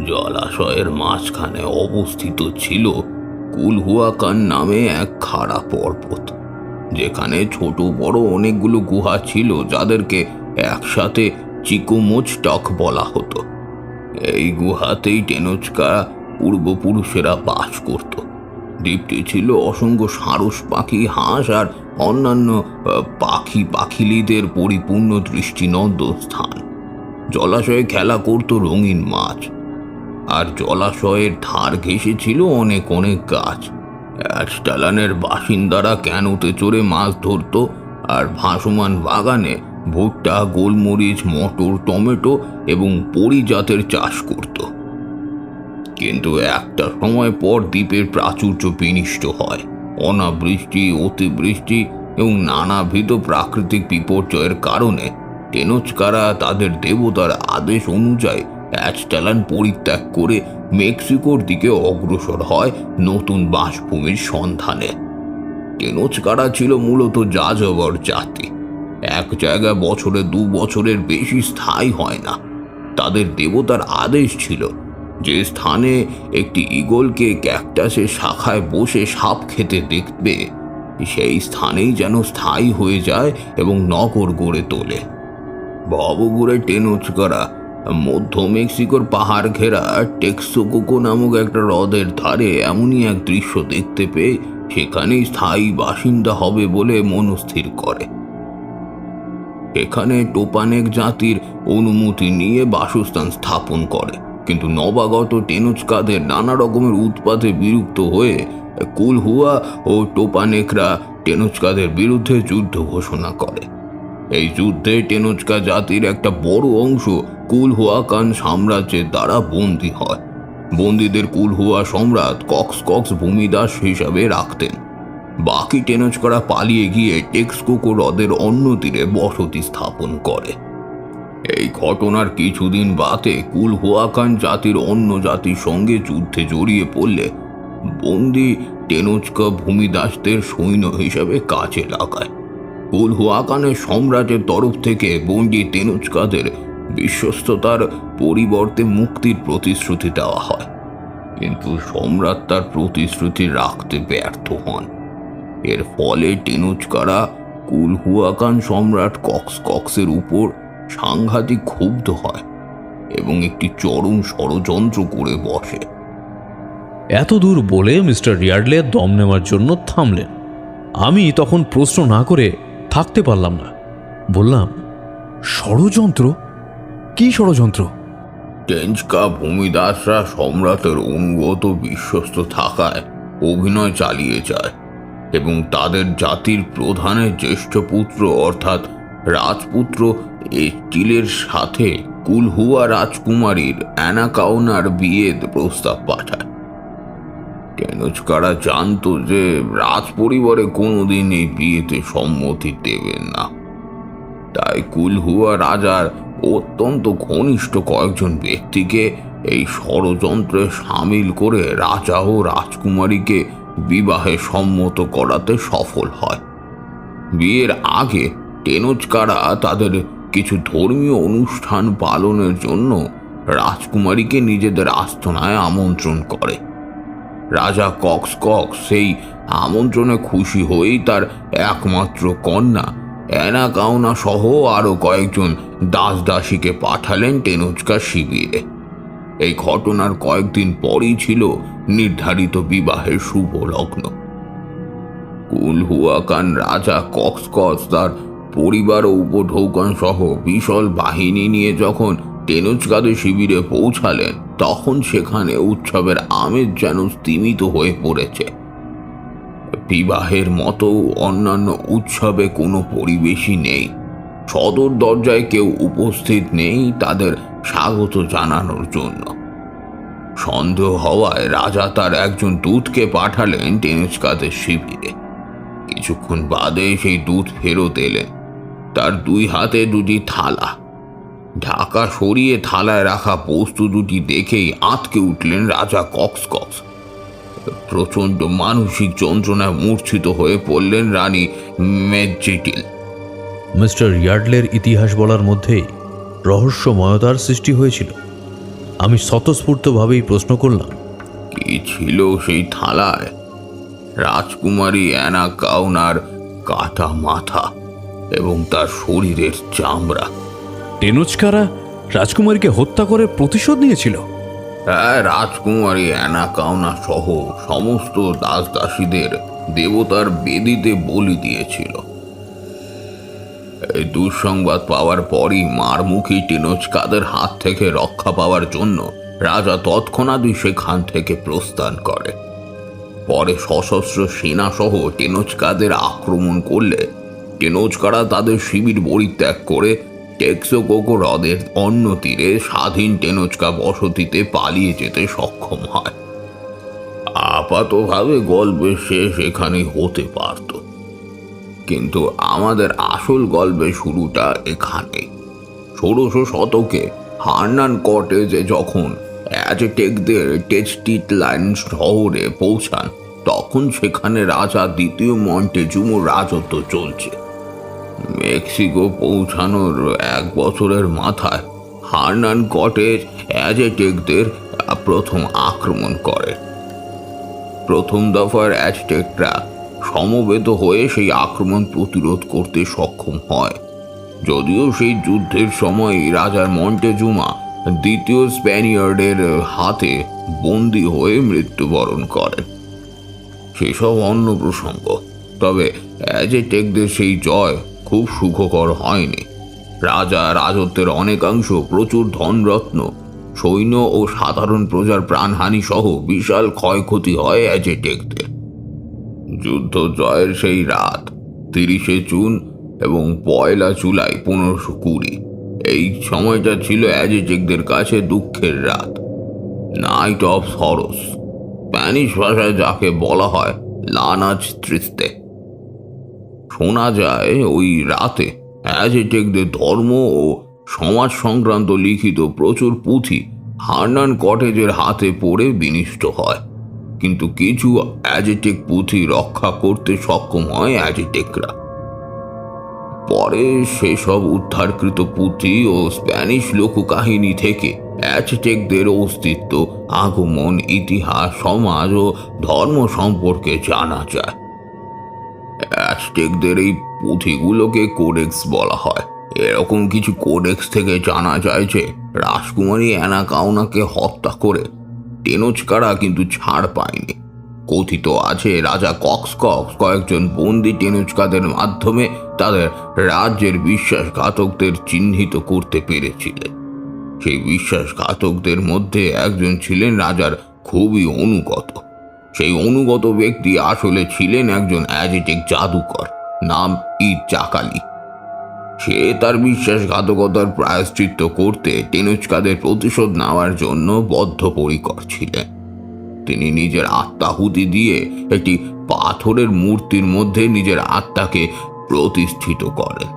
জলাশয়ের মাঝখানে অবস্থিত ছিল কুলহুয়াকান নামে এক খাড়া পর্বত, যেখানে ছোট বড় অনেকগুলো গুহা ছিল, যাদেরকে একসাথে চিকোমোচটক বলা হতো। এই গুহাতেই টেনোচকা পূর্বপুরুষেরা বাস করত। দ্বীপটি ছিল অসংখ্য সারস পাখি, হাঁস আর অন্যান্য পাখিলিদের পরিপূর্ণ দৃষ্টিনন্দন স্থান। জলাশয়ে খেলা করত রঙিন মাছ, আর জলাশয়ের ধার ঘেঁষে ছিল অনেক অনেক গাছ। অ্যাশটালানের বাসিন্দারা ক্যানোতে চড়ে মাছ ধরত, আর ভাসমান বাগানে ভুট্টা, গোলমরিচ, মটর, টমেটো এবং পরিজাতের চাষ করত। কিন্তু একটা সময় পর দ্বীপের প্রাচুর্য বিনষ্ট হয়। অনাবৃষ্টি, অতিবৃষ্টি এবং নানাবিধ প্রাকৃতিক বিপর্যয়ের কারণে টেনোচকারা তাদের দেবতার আদেশ অনুযায়ী অ্যাশটালান পরিত্যাগ করে মেক্সিকোর দিকে অগ্রসর হয় নতুন বাসভূমির সন্ধানে। টেনোচকারা ছিল মূলত যাযাবর জাতি। এক জায়গায় বছরে 2 বছরের বেশি স্থায়ী হয় না। তাদের দেবতার আদেশ ছিল যে স্থানে একটি ঈগলকে ক্যাকটাসের শাখায় বসে সাপ খেতে দেখবে, সেই স্থানেই যেন স্থায়ী হয়ে যায় এবং নগর গড়ে তোলে। ভবঘুরে টেনোচকারা মধ্য মেক্সিকোর পাহাড় ঘেরা টেক্সাকোকো নামক একটা হ্রদের ধারে এমনই এক দৃশ্য দেখতে পেয়ে সেখানেই স্থায়ী বাসিন্দা হবে বলে মনস্থির করে। এখানে টোপানেক জাতির অনুমতি নিয়ে বাসস্থান স্থাপন করে, কিন্তু নবাগত টেনোচকাদের নানা রকমের উৎপাতে বিরক্ত হয়ে কুলহুয়া ও টোপানেকরা টেনোচকাদের বিরুদ্ধে যুদ্ধ ঘোষণা করে। এই যুদ্ধে টেনোচকা জাতির একটা বড় অংশ কুলহুয়াকান সাম্রাজ্যের দ্বারা বন্দী হয়। বন্দীদের কুলহুয়া সম্রাট কক্স ভূমিদাস হিসাবে রাখতেন। বাকি টেনোচকারা পালিয়ে গিয়ে টেক্সাকোকো হ্রদের অন্য তীরে বসতি স্থাপন করে। এই ঘটনার কিছুদিন বাদে কুলহুয়াকান জাতির অন্য জাতির সঙ্গে যুদ্ধে জড়িয়ে পড়লে বন্দি টেনোচকা ভূমিদাসদের সৈন্য হিসাবে কাজে লাগায়। কুলহুয়াকানের সম্রাটের তরফ থেকে বন্দি টেনোচকাদের বিশ্বস্ততার পরিবর্তে মুক্তির প্রতিশ্রুতি দেওয়া হয়, কিন্তু সম্রাট তার প্রতিশ্রুতি রাখতে ব্যর্থ হন। এর ফলে টেনোচকারা কুলহুয়াকান সম্রাট কক্সের উপর সাংঘাতিক ক্ষুব্ধ হয় এবং একটি চরম ষড়যন্ত্র করে বসে। এত দূর বলে মিস্টার ইয়ার্ডলে দম নেওয়ার জন্য থামলেন। আমি তখন প্রশ্ন না করে থাকতে পারলাম না। বললাম, ষড়যন্ত্র? কি ষড়যন্ত্র? টেনচকা ভূমিদাসরা সম্রাটের অনুগত বিশ্বস্ত থাকায় অভিনয় চালিয়ে যায় এবং তাদের জাতির প্রধানের জ্যেষ্ঠ পুত্র অর্থাৎ রাজপুত্র এস্টিলের সাথে কুলহুয়া রাজকুমারীর অ্যানাকাউনার বিয়ের প্রস্তাব পাঠায়। টেনোচকারা জানতো যে রাজ পরিবারে কোনোদিন এই বিয়েতে সম্মতি দেবেন না, তাই কুলহুয়া রাজার অত্যন্ত ঘনিষ্ঠ কয়েকজন ব্যক্তিকে এই ষড়যন্ত্রে সামিল করে রাজা ও রাজকুমারীকে বিবাহে সম্মত করাতে সফল হয়। বিয়ের আগে টেনোচকারা তাদের কিছু ধর্মীয় অনুষ্ঠান পালনের জন্য রাজকুমারীকে নিজেদের আস্তানায় আমন্ত্রণ করে। রাজা কক্স সেই আমন্ত্রণে খুশি হয়েই তার একমাত্র কন্যা অ্যানাকাউনা সহ আরও কয়েকজন দাসদাসীকে পাঠালেন টেনোচকা শিবিরে। এই ঘটনার কয়েকদিন পরই ছিল নির্ধারিত বিবাহের শুভ লগ্ন। কুলহুয়াকান রাজা কক্স তার পরিবার ও উপঢৌকন সহ বিশাল বাহিনী নিয়ে যখন টেনোচকাদের শিবিরে পৌঁছালেন, তখন সেখানে উৎসবের আমেজ যেন স্তিমিত হয়ে পড়েছে। বিবাহের মতো অন্যান্য উৎসবে কোনো পরিবেশই নেই। সদর দরজায় কেউ উপস্থিত নেই তাদের স্বাগত জানানোর জন্য। সন্দেহ হওয়ায় রাজা তার একজন দূতকে পাঠালেন টেনোচকাদের শিবিরে। কিছুক্ষণ বাদে সেই দূত ফেরত এলেন। তার 2 হাতে 2টি থালা। ঢাকা সরিয়ে থালায় রাখা বস্তু দুটি দেখেই আঁতকে উঠলেন রাজা কক্স। প্রচণ্ড মানসিক যন্ত্রণায় মূর্ছিত হয়ে পড়লেন রানী মেজিটিল। মিস্টার ইয়ার্ডলের ইতিহাস বলার মধ্যেই রহস্যময়তার সৃষ্টি হয়েছিল। আমি স্বতঃস্ফূর্তভাবেই প্রশ্ন করলাম, কি ছিল সেই থালায়? রাজকুমারী অ্যানাকাউনার কাটা মাথা এবং তার শরীরের চামড়া। টেনোচকারা রাজকুমারীকে হত্যা করে প্রতিশোধ নিয়েছিল? হ্যাঁ, রাজকুমারী অ্যানাকাউনা সহ সমস্ত দাসদাসীদের দেবতার বেদিতে বলি দিয়েছিল। এই দুঃসংবাদ পাওয়ার পরই মারমুখী টেনোচকাদের হাত থেকে রক্ষা পাওয়ার জন্য রাজা তৎক্ষণাৎই সেখান থেকে প্রস্থান করে। পরে সশস্ত্র সেনা সহ টেনোচকাদের আক্রমণ করলে টেনোচকারা তাদের শিবির পরিত্যাগ করে টেক্সোকোকো হ্রদের অন্য তীরে স্বাধীন টেনোচকা বসতিতে পালিয়ে যেতে সক্ষম হয়। আপাতভাবে গল্পের শেষ এখানেই হতে পারত, কিন্তু আমাদের আসল গল্পের শুরুটা এখানে। 1600 শতকে হার্নান কর্টেজে যখন অ্যাজটেকদের টেচটিটলাইন শহরে পৌঁছান, তখন সেখানে রাজা দ্বিতীয় মন্টেজুমোর রাজত্ব চলছে। মেক্সিকো পৌঁছানোর 1 বছরের মাথায় হার্নান কর্টেজ অ্যাজটেকদের প্রথম আক্রমণ করে। প্রথম দফার অ্যাজটেকরা সমবেত হয়ে সেই আক্রমণ প্রতিরোধ করতে সক্ষম হয়, যদিও সেই যুদ্ধের সময় রাজা মন্টেজুমা দ্বিতীয় স্প্যানিয়ার্ডের হাতে বন্দী হয়ে মৃত্যুবরণ করেন। সেসব অন্য প্রসঙ্গ। তবে অ্যাজটেকদের সেই জয় খুব সুখকর হয়নি। রাজা রাজত্বের অনেকাংশ, প্রচুর ধনরত্ন, সৈন্য ও সাধারণ প্রজার প্রাণহানি সহ বিশাল ক্ষয়ক্ষতি হয় অ্যাজটেকদের। যুদ্ধ জয়ের সেই রাত 30শে জুন এবং 1 জুলাই 1520, এই সময়টা ছিল অ্যাজটেকদের কাছে দুঃখের রাত, নাইট অফ সরোস, স্প্যানিশ ভাষায় যাকে বলা হয় লানাজ ত্রিস্তে। শোনা যায় ওই রাতে অ্যাজটেকদের ধর্ম ও সমাজ সংক্রান্ত লিখিত প্রচুর পুঁথি হার্নান কটেজের হাতে পড়ে বিনষ্ট হয়, কিন্তু কিছু অ্যাজটেক পুঁথি রক্ষা করতে সক্ষম হয় অ্যাজটেকরা। পরে সেসব উদ্ধারকৃত পুঁথি ও স্প্যানিশ লোককাহিনী থেকে অ্যাজটেকদের অস্তিত্ব, আগমন, ইতিহাস, সমাজ ও ধর্ম সম্পর্কে জানা যায়। অ্যাজটেকদের এই পুঁথিগুলোকে কোডেক্স বলা হয়। এরকম কিছু কোডেক্স থেকে জানা যায় যে রাজকুমারী অ্যানাকাউনাকে হত্যা করে টেনোচকারা কিন্তু ছাড় পায়নি। কথিত আছে রাজা কক্স কয়েকজন বন্দি টেনোচকাদের মাধ্যমে তাদের রাজ্যের বিশ্বাসঘাতকদের চিহ্নিত করতে পেরেছিলেন। সেই বিশ্বাসঘাতকদের মধ্যে একজন ছিলেন রাজার খুবই অনুগত। সেই অনুগত ব্যক্তি আসলে ছিলেন একজন অ্যাজটেক জাদুকর, নাম ইচাকালি। সে তার বিশ্বাসঘাতকতার প্রায়শ্চিত্ত করতে টেনোচকাদের প্রতিশোধ নেওয়ার জন্য বদ্ধপরিকর ছিলেন। তিনি নিজের আত্মাহুতি দিয়ে একটি পাথরের মূর্তির মধ্যে নিজের আত্মাকে প্রতিষ্ঠিত করেন।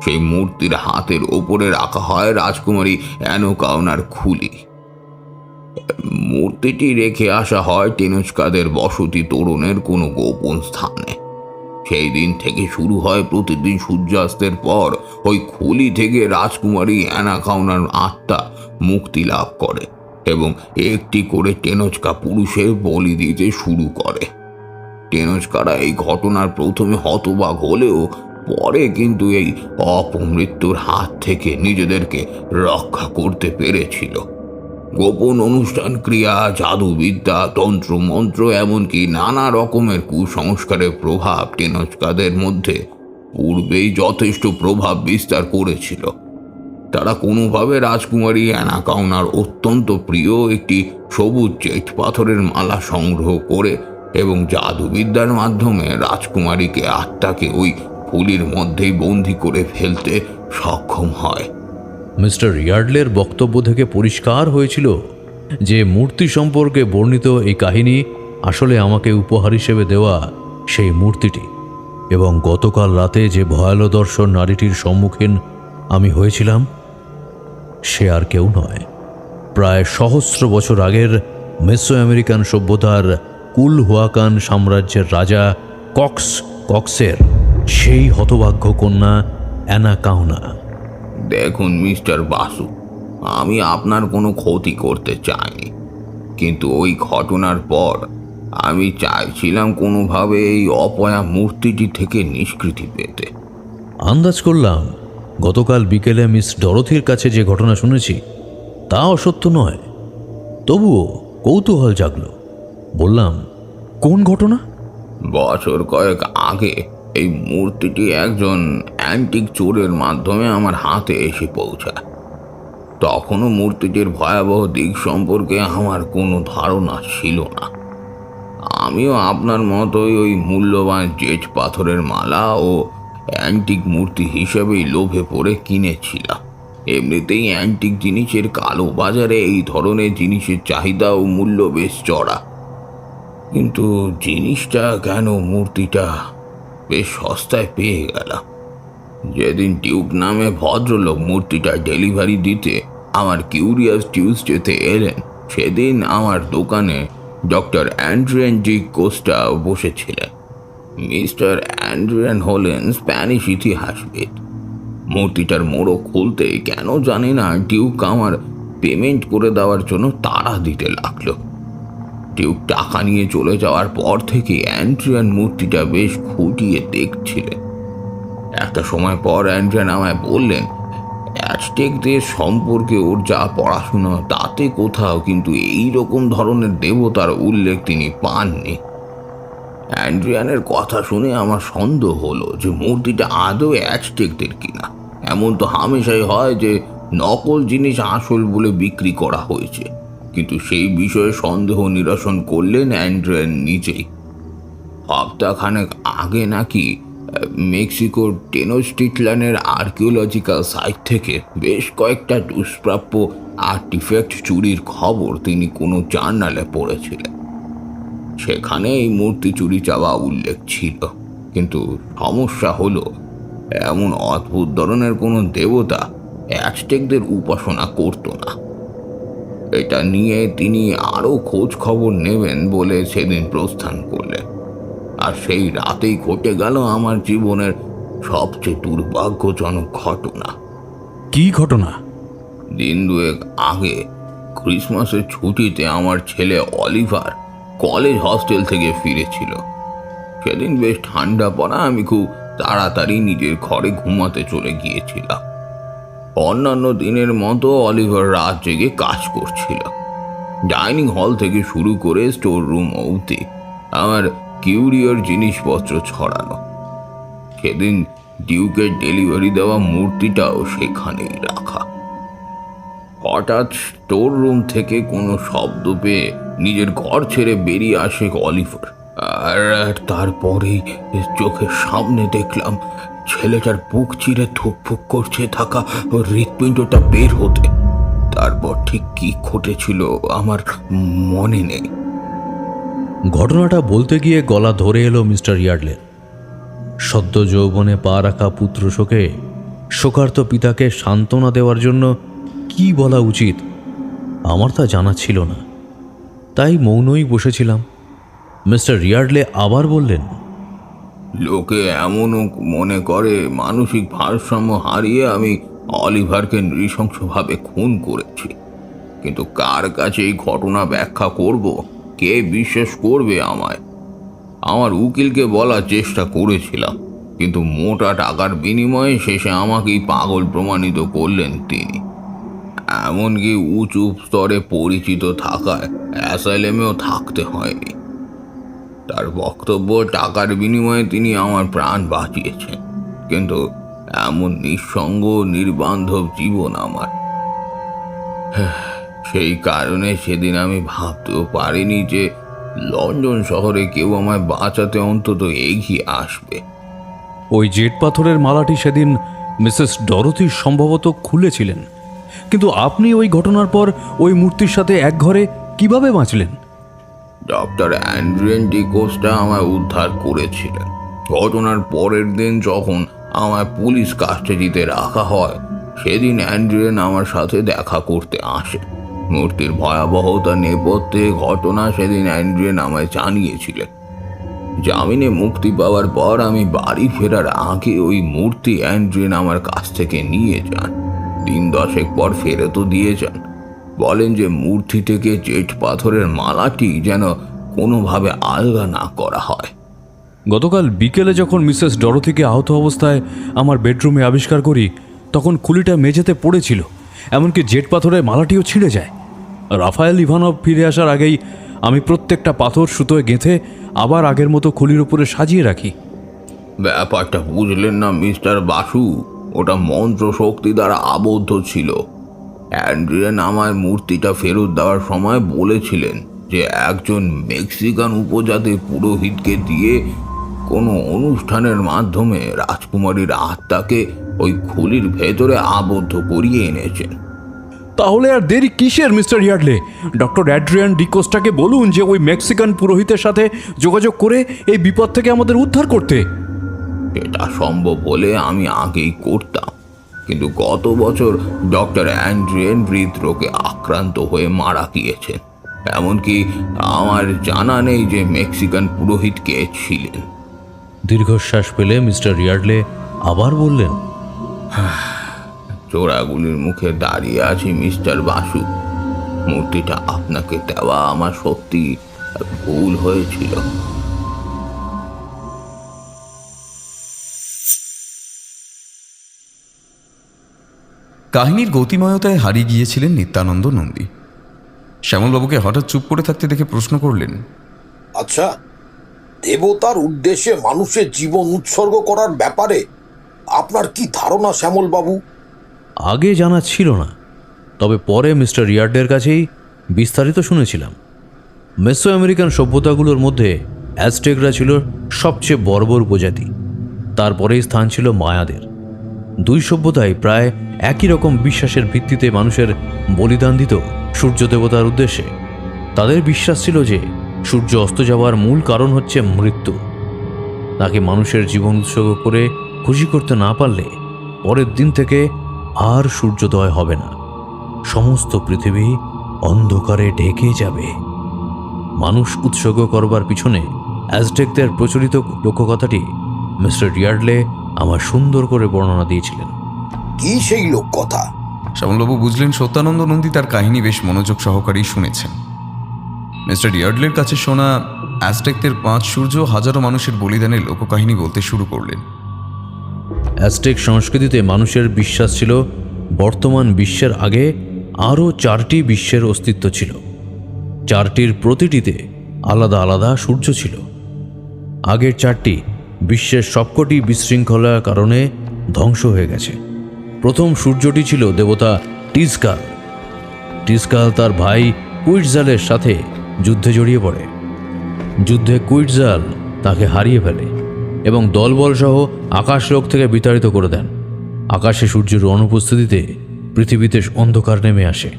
সেই মূর্তির হাতের ওপরে রাখা হয় রাজকুমারী অ্যানাকাউনার খুলি। মূর্তিটি রেখে আসা হয় টেনোচকাদের বসতি তোরণের কোনো গোপন স্থানে। সেই দিন থেকে শুরু হয় প্রতিদিন সূর্যাস্তের পর ওই খুলি থেকে রাজকুমারী অ্যানাকাউনার আত্মা মুক্তি লাভ করে এবং একটি করে টেনোচকা পুরুষের বলি দিতে শুরু করে। টেনোচকারা এই ঘটনার প্রথমে হতবাক হলেও পরে কিন্তু এই অপমৃত্যুর হাত থেকে নিজেদেরকে রক্ষা করতে পেরেছিল। গোপন অনুষ্ঠান, ক্রিয়া, জাদুবিদ্যা, তন্ত্রমন্ত্র, এমনকি নানা রকমের কুসংস্কারের প্রভাব টেনোচকাদের মধ্যে পূর্বেই যথেষ্ট প্রভাব বিস্তার করেছিল। তারা কোনোভাবে রাজকুমারী অ্যানাকাউনার অত্যন্ত প্রিয় একটি সবুজ জেট পাথরের মালা সংগ্রহ করে এবং জাদুবিদ্যার মাধ্যমে রাজকুমারীকে আত্মাকে ওই ফুলির মধ্যেই বন্দি করে ফেলতে সক্ষম হয়। মিস্টার ইয়ার্ডলের বক্তব্য থেকে পরিষ্কার হয়েছিল যে মূর্তি সম্পর্কে বর্ণিত এই কাহিনী আসলে আমাকে উপহার হিসেবে দেওয়া সেই মূর্তিটি, এবং গতকাল রাতে যে ভয়াল দর্শন নারীটির সম্মুখীন আমি হয়েছিলাম সে আর কেউ নয়, প্রায় সহস্র বছর আগের মেসো আমেরিকান সভ্যতার কুলহুয়াকান সাম্রাজ্যের রাজা কক্সের সেই হতভাগ্য কন্যা অ্যানাকাউনা। দেখুন মিস্টার বাসু, আমি আপনার কোনো ক্ষতি করতে চাইনি, কিন্তু ওই ঘটনার পর আমি চাইছিলাম কোনোভাবে এই অপয়া মূর্তিটি থেকে নিষ্কৃতি পেতে। আন্দাজ করলাম গতকাল বিকেলে মিস ডরথির কাছে যে ঘটনা শুনেছি তা অসত্য নয়, তবুও কৌতূহল জাগল। বললাম, কোন ঘটনা? বছর কয়েক আগে এই মূর্তিটি একজন অ্যান্টিক চোরের মাধ্যমে আমার হাতে এসে পৌঁছায়। তখনও মূর্তিটির ভয়াবহ দিক সম্পর্কে আমার কোনো ধারণা ছিল না। আমিও আপনার মতোই ওই মূল্যবান জেট পাথরের মালা ও অ্যান্টিক মূর্তি হিসেবেই লোভে পড়ে কিনেছিলাম। এমনিতেই অ্যান্টিক জিনিসের কালো বাজারে এই ধরনের জিনিসের চাহিদা ও মূল্য বেশ চড়া, কিন্তু জিনিসটা কেন মূর্তিটা বেশ সস্তায় পেয়ে গেলাম। যেদিন ডিউক নামে ভদ্রলোক মূর্তিটা ডেলিভারি দিতে আমার কিউরিয়াস টিউসডেতে এলেন, সেদিন আমার দোকানে ডক্টর অ্যান্ড্রিয়ান জি কোস্টা বসেছিলেন। মিস্টার অ্যান্ড্রিয়ান হলেন স্প্যানিশ ইতিহাসবিদ। মূর্তিটার মোড়ক খুলতে কেন জানি না ডিউক আমার পেমেন্ট করে দেওয়ার জন্য তাড়া দিতে লাগলো। ডিউক টাকা নিয়ে চলে যাওয়ার পর থেকে অ্যান্ড্রিয়ান মূর্তিটা বেশ খুঁটিয়ে দেখছিলেন। একটা সময় পর অ্যান্ড্রিয়ান আমায় বললেন, অ্যাজটেকদের সম্পর্কে ওর যা পড়াশোনা তাতে কোথাও কিন্তু এই রকম ধরনের দেবতার উল্লেখ তিনি পাননি। অ্যান্ড্রিয়ানের কথা শুনে আমার সন্দেহ হলো যে মূর্তিটা আদৌ অ্যাজটেকদের কিনা। এমন তো হামেশাই হয় যে নকল জিনিস আসল বলে বিক্রি করা হয়েছে, কিন্তু সেই বিষয়ে সন্দেহ নিরসন করলেন অ্যান্ড্রিয়ান নিজেই। সপ্তাহখানেক আগে নাকি মেক্সিকোর টেনোস্টিটলানের আর্কিওলজিক্যাল সাইট থেকে বেশ কয়েকটা দুষ্প্রাপ্য আর্টিফ্যাক্ট চুরির খবর তিনি কোনো জার্নালে পড়েছিলেন। সেখানে এই মূর্তি চুরি যাওয়া উল্লেখ ছিল, কিন্তু সমস্যা হলো এমন অদ্ভুত ধরনের কোনো দেবতা অ্যাজটেকদের উপাসনা করত না। এটা নিয়ে তিনি আরও খোঁজ খবর নেবেন বলে সেদিন প্রস্থান করলেন। আর সেই রাতেই ঘটে গেল আমার জীবনের সবচেয়ে দুর্ভাগ্যজনক ঘটনা। কি ঘটনা? দিন দুয়েক আগে ক্রিসমাসের ছুটিতে আমার ছেলে অলিভার কলেজ হস্টেল থেকে ফিরেছিল। সেদিন বেশ ঠান্ডা পড়া, আমি খুব তাড়াতাড়ি নিজের ঘরে ঘুমাতে চলে গিয়েছিলাম। অন্যান্য দিনের মতো অলিভার রাত জেগে কাজ করছিল। ডাইনিং হল থেকে শুরু করে স্টোর রুম অবধি আমার কিউরিয়ার জিনিসপত্র ছড়ানো। সেদিন ডিউকের ডেলিভারি দেওয়া মূর্তিটাও সেখানেই রাখা। হঠাৎ স্টোর রুম থেকে কোনো শব্দ পেয়ে নিজের ঘর ছেড়ে বেরিয়ে আসে অলিভার। আর তারপরেই চোখের সামনে দেখলাম ছেলেটার বুক চিরে ধুকফুক করছে থাকা হৃৎপিণ্ডটা বের হতে। তারপর ঠিক কি ঘটেছিল আমার মনে নেই। ঘটনাটা বলতে গিয়ে গলা ধরে এলো মিস্টার ইয়ার্ডলের। সদ্য যৌবনে পা রাখা পুত্র শোকে শোকার্ত পিতাকে সান্ত্বনা দেওয়ার জন্য কি বলা উচিত আমার তা জানা ছিল না, তাই মৌনই বসেছিলাম। মিস্টার ইয়ার্ডলে আবার বললেন, লোকে এমনও মনে করে মানসিক ভারসাম্য হারিয়ে আমি অলিভারকে নৃশংসভাবে খুন করেছি, কিন্তু কার কাছে এই ঘটনা ব্যাখ্যা করব? কে বিশ্বাস করবে আমায়? আমার উকিলকে বলার চেষ্টা করেছিলাম, কিন্তু মোটা টাকার বিনিময়ে শেষে আমাকেই পাগল প্রমাণিত করলেন তিনি। এমনকি উঁচু স্তরে পরিচিত থাকায় অ্যাসাইলেমেও থাকতে হয়নি। তার বক্তব্য, টাকার বিনিময়ে তিনি আমার প্রাণ বাঁচিয়েছেন, কিন্তু এমন নিঃসঙ্গ নির্বান্ধব জীবন আমার। সেই কারণে সেদিন আমি ভাবতেও পারিনি যে লন্ডন শহরে কেউ আমায় বাঁচাতে অন্তত এগিয়ে আসবে। ওই জেট পাথরের মালাটি সেদিন মিসেস ডরথি সম্ভবত খুলেছিলেন, কিন্তু আপনি ওই ঘটনার পর ওই মূর্তির সাথে এক ঘরে কিভাবে বাঁচলেন? ডক্টর অ্যান্ড্রিয়ান ডি কোস্টা আমায় উদ্ধার করেছিলেন। ঘটনার পরের দিন যখন আমায় পুলিশ কাস্টাডিতে রাখা হয়, সেদিন অ্যান্ড্রিয়ান আমার সাথে দেখা করতে আসে। মূর্তির ভয়াবহতা নেপথ্যে ঘটনা সেদিন অ্যান্ড্রিয়ান আমায় জানিয়েছিলেন। জামিনে মুক্তি পাওয়ার পর আমি বাড়ি ফেরার আগে ওই মূর্তি অ্যান্ড্রিয়ান আমার কাছ থেকে নিয়ে যান। দিন দশেক পর ফেরতও দিয়ে যান। বলেন যে মূর্তি থেকে জেট পাথরের মালাটি যেন কোনোভাবে আলগা না করা হয়। গতকাল বিকেলে যখন মিসেস ডরথিকে আহত অবস্থায় আমার বেডরুমে আবিষ্কার করি, তখন খুলিটা মেঝেতে পড়েছিল, এমনকি জেট পাথরের মালাটিও ছিঁড়ে যায়। রাফায়েল ইভানভ ফিরে আসার আগেই আমি প্রত্যেকটা পাথর সুতোয় গেঁথে আবার আগের মতো খুলির উপরে সাজিয়ে রাখি। ব্যাপারটা বুঝলেন না মিস্টার বাসু? ওটা মন্ত্র শক্তি দ্বারা আবদ্ধ ছিল। অ্যান্ড্রিয়ান আমার মূর্তিটা ফেরত দেওয়ার সময় বলেছিলেন যে একজন মেক্সিকান উপজাতির পুরোহিতকে দিয়ে কোনো অনুষ্ঠানের মাধ্যমে রাজকুমারীর আত্মাকে ওই খুলির ভেতরে আবদ্ধ করিয়ে এনেছেন। তাহলে আর দেরি কিসের মিস্টার ইয়ার্ডলে? ডক্টর অ্যাড্রিয়ান ডিকোস্টাকে বলুন যে ওই মেক্সিকান পুরোহিতের সাথে যোগাযোগ করে এই বিপদ থেকে আমাদের উদ্ধার করতে। এটা সম্ভব হলে আমি আগেই করতাম, কিন্তু গত বছর ডক্টর অ্যান্ড্রিয়ান হৃদরোগে আক্রান্ত হয়ে মারা গিয়েছেন। এমনকি আমার জানা নেই যে মেক্সিকান পুরোহিত কে ছিলেন। দীর্ঘশ্বাস পেলে মিস্টার ইয়ার্ডলে আবার বললেন, চোরাগুলির মুখে দাঁড়িয়ে আছি মিস্টার বাসু। মূর্তিটা আপনাকে দেওয়া আমার সত্যি ভুল হয়েছিল। কাহিনীর গতিময়তায় হারিয়ে গিয়েছিলেন নিত্যানন্দ নন্দী। শ্যামলবাবুকে হঠাৎ চুপ করে থাকতে দেখে প্রশ্ন করলেন, আচ্ছা, দেবতার উদ্দেশ্যে মানুষের জীবন উৎসর্গ করার ব্যাপারে আপনার কি ধারণা শ্যামল বাবু? আগে জানা ছিল না, তবে পরে মিস্টার ইয়ার্ডের কাছেই বিস্তারিত শুনেছিলাম। মেসো আমেরিকান সভ্যতাগুলোর মধ্যে অ্যাজটেকরা ছিল সবচেয়ে বর্বর উপজাতি, তারপরেই স্থান ছিল মায়াদের। দুই সভ্যতায় প্রায় একই রকম বিশ্বাসের ভিত্তিতে মানুষের বলিদান দিত সূর্য দেবতার উদ্দেশ্যে। তাদের বিশ্বাস ছিল যে সূর্য অস্ত যাওয়ার মূল কারণ হচ্ছে মৃত্যু। তাকে মানুষের জীবন উৎসর্গ করে খুশি করতে না পারলে পরের দিন থেকে আর সূর্যোদয় হবে না, সমস্ত পৃথিবী অন্ধকারে ঢেকে যাবে। মানুষ উৎসর্গ করবার পিছনে অ্যাজটেকদের প্রচলিত লোককথাটি মিস্টার ইয়ার্ডলে আমার সুন্দর করে বর্ণনা দিয়েছিলেন। কি সেই লোককথা? শ্যামলবাবু বুঝলেন সত্যানন্দ নন্দী তার কাহিনী বেশ মনোযোগ সহকারেই শুনেছেন। মিস্টার ইয়ার্ডলের কাছে শোনা অ্যাজটেকদের 5 সূর্য হাজারো মানুষের বলিদানের লোককাহিনী বলতে শুরু করলেন। অ্যাজটেক সংস্কৃতিতে মানুষের বিশ্বাস ছিল বর্তমান বিশ্বের আগে আরও 4টি বিশ্বের অস্তিত্ব ছিল। 4টির প্রতিটিতে আলাদা আলাদা সূর্য ছিল। আগের 4টি বিশ্বের সবকটি বিশৃঙ্খলার কারণে ধ্বংস হয়ে গেছে। প্রথম সূর্যটি ছিল দেবতা টিজকাল। টিজকাল তার ভাই কুইটজালের সাথে যুদ্ধে জড়িয়ে পড়ে। যুদ্ধে কুইটজাল তাকে হারিয়ে ফেলে এবং দলবল সহ আকাশলোক থেকে বিতাড়িত করে দেন। আকাশে সূর্যের অনুপস্থিতিতে পৃথিবীতে অন্ধকার নেমে আসে।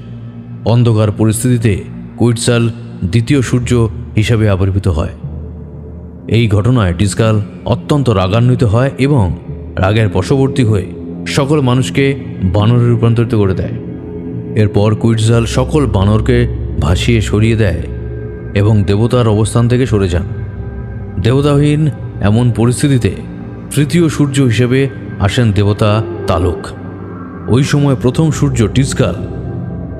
অন্ধকার পরিস্থিতিতে কুইটজাল দ্বিতীয় সূর্য হিসাবে আবির্ভূত হয়। এই ঘটনায় টিজকাল অত্যন্ত রাগান্বিত হয় এবং রাগের বশবর্তী হয়ে সকল মানুষকে বানরে রূপান্তরিত করে দেয়। এরপর কুইটজাল সকল বানরকে ভাসিয়ে সরিয়ে দেয় এবং দেবতার অবস্থান থেকে সরে যান। দেবতাহীন এমন পরিস্থিতিতে তৃতীয় সূর্য হিসেবে আসেন দেবতা তালুক। ওই সময় প্রথম সূর্য টিজকাল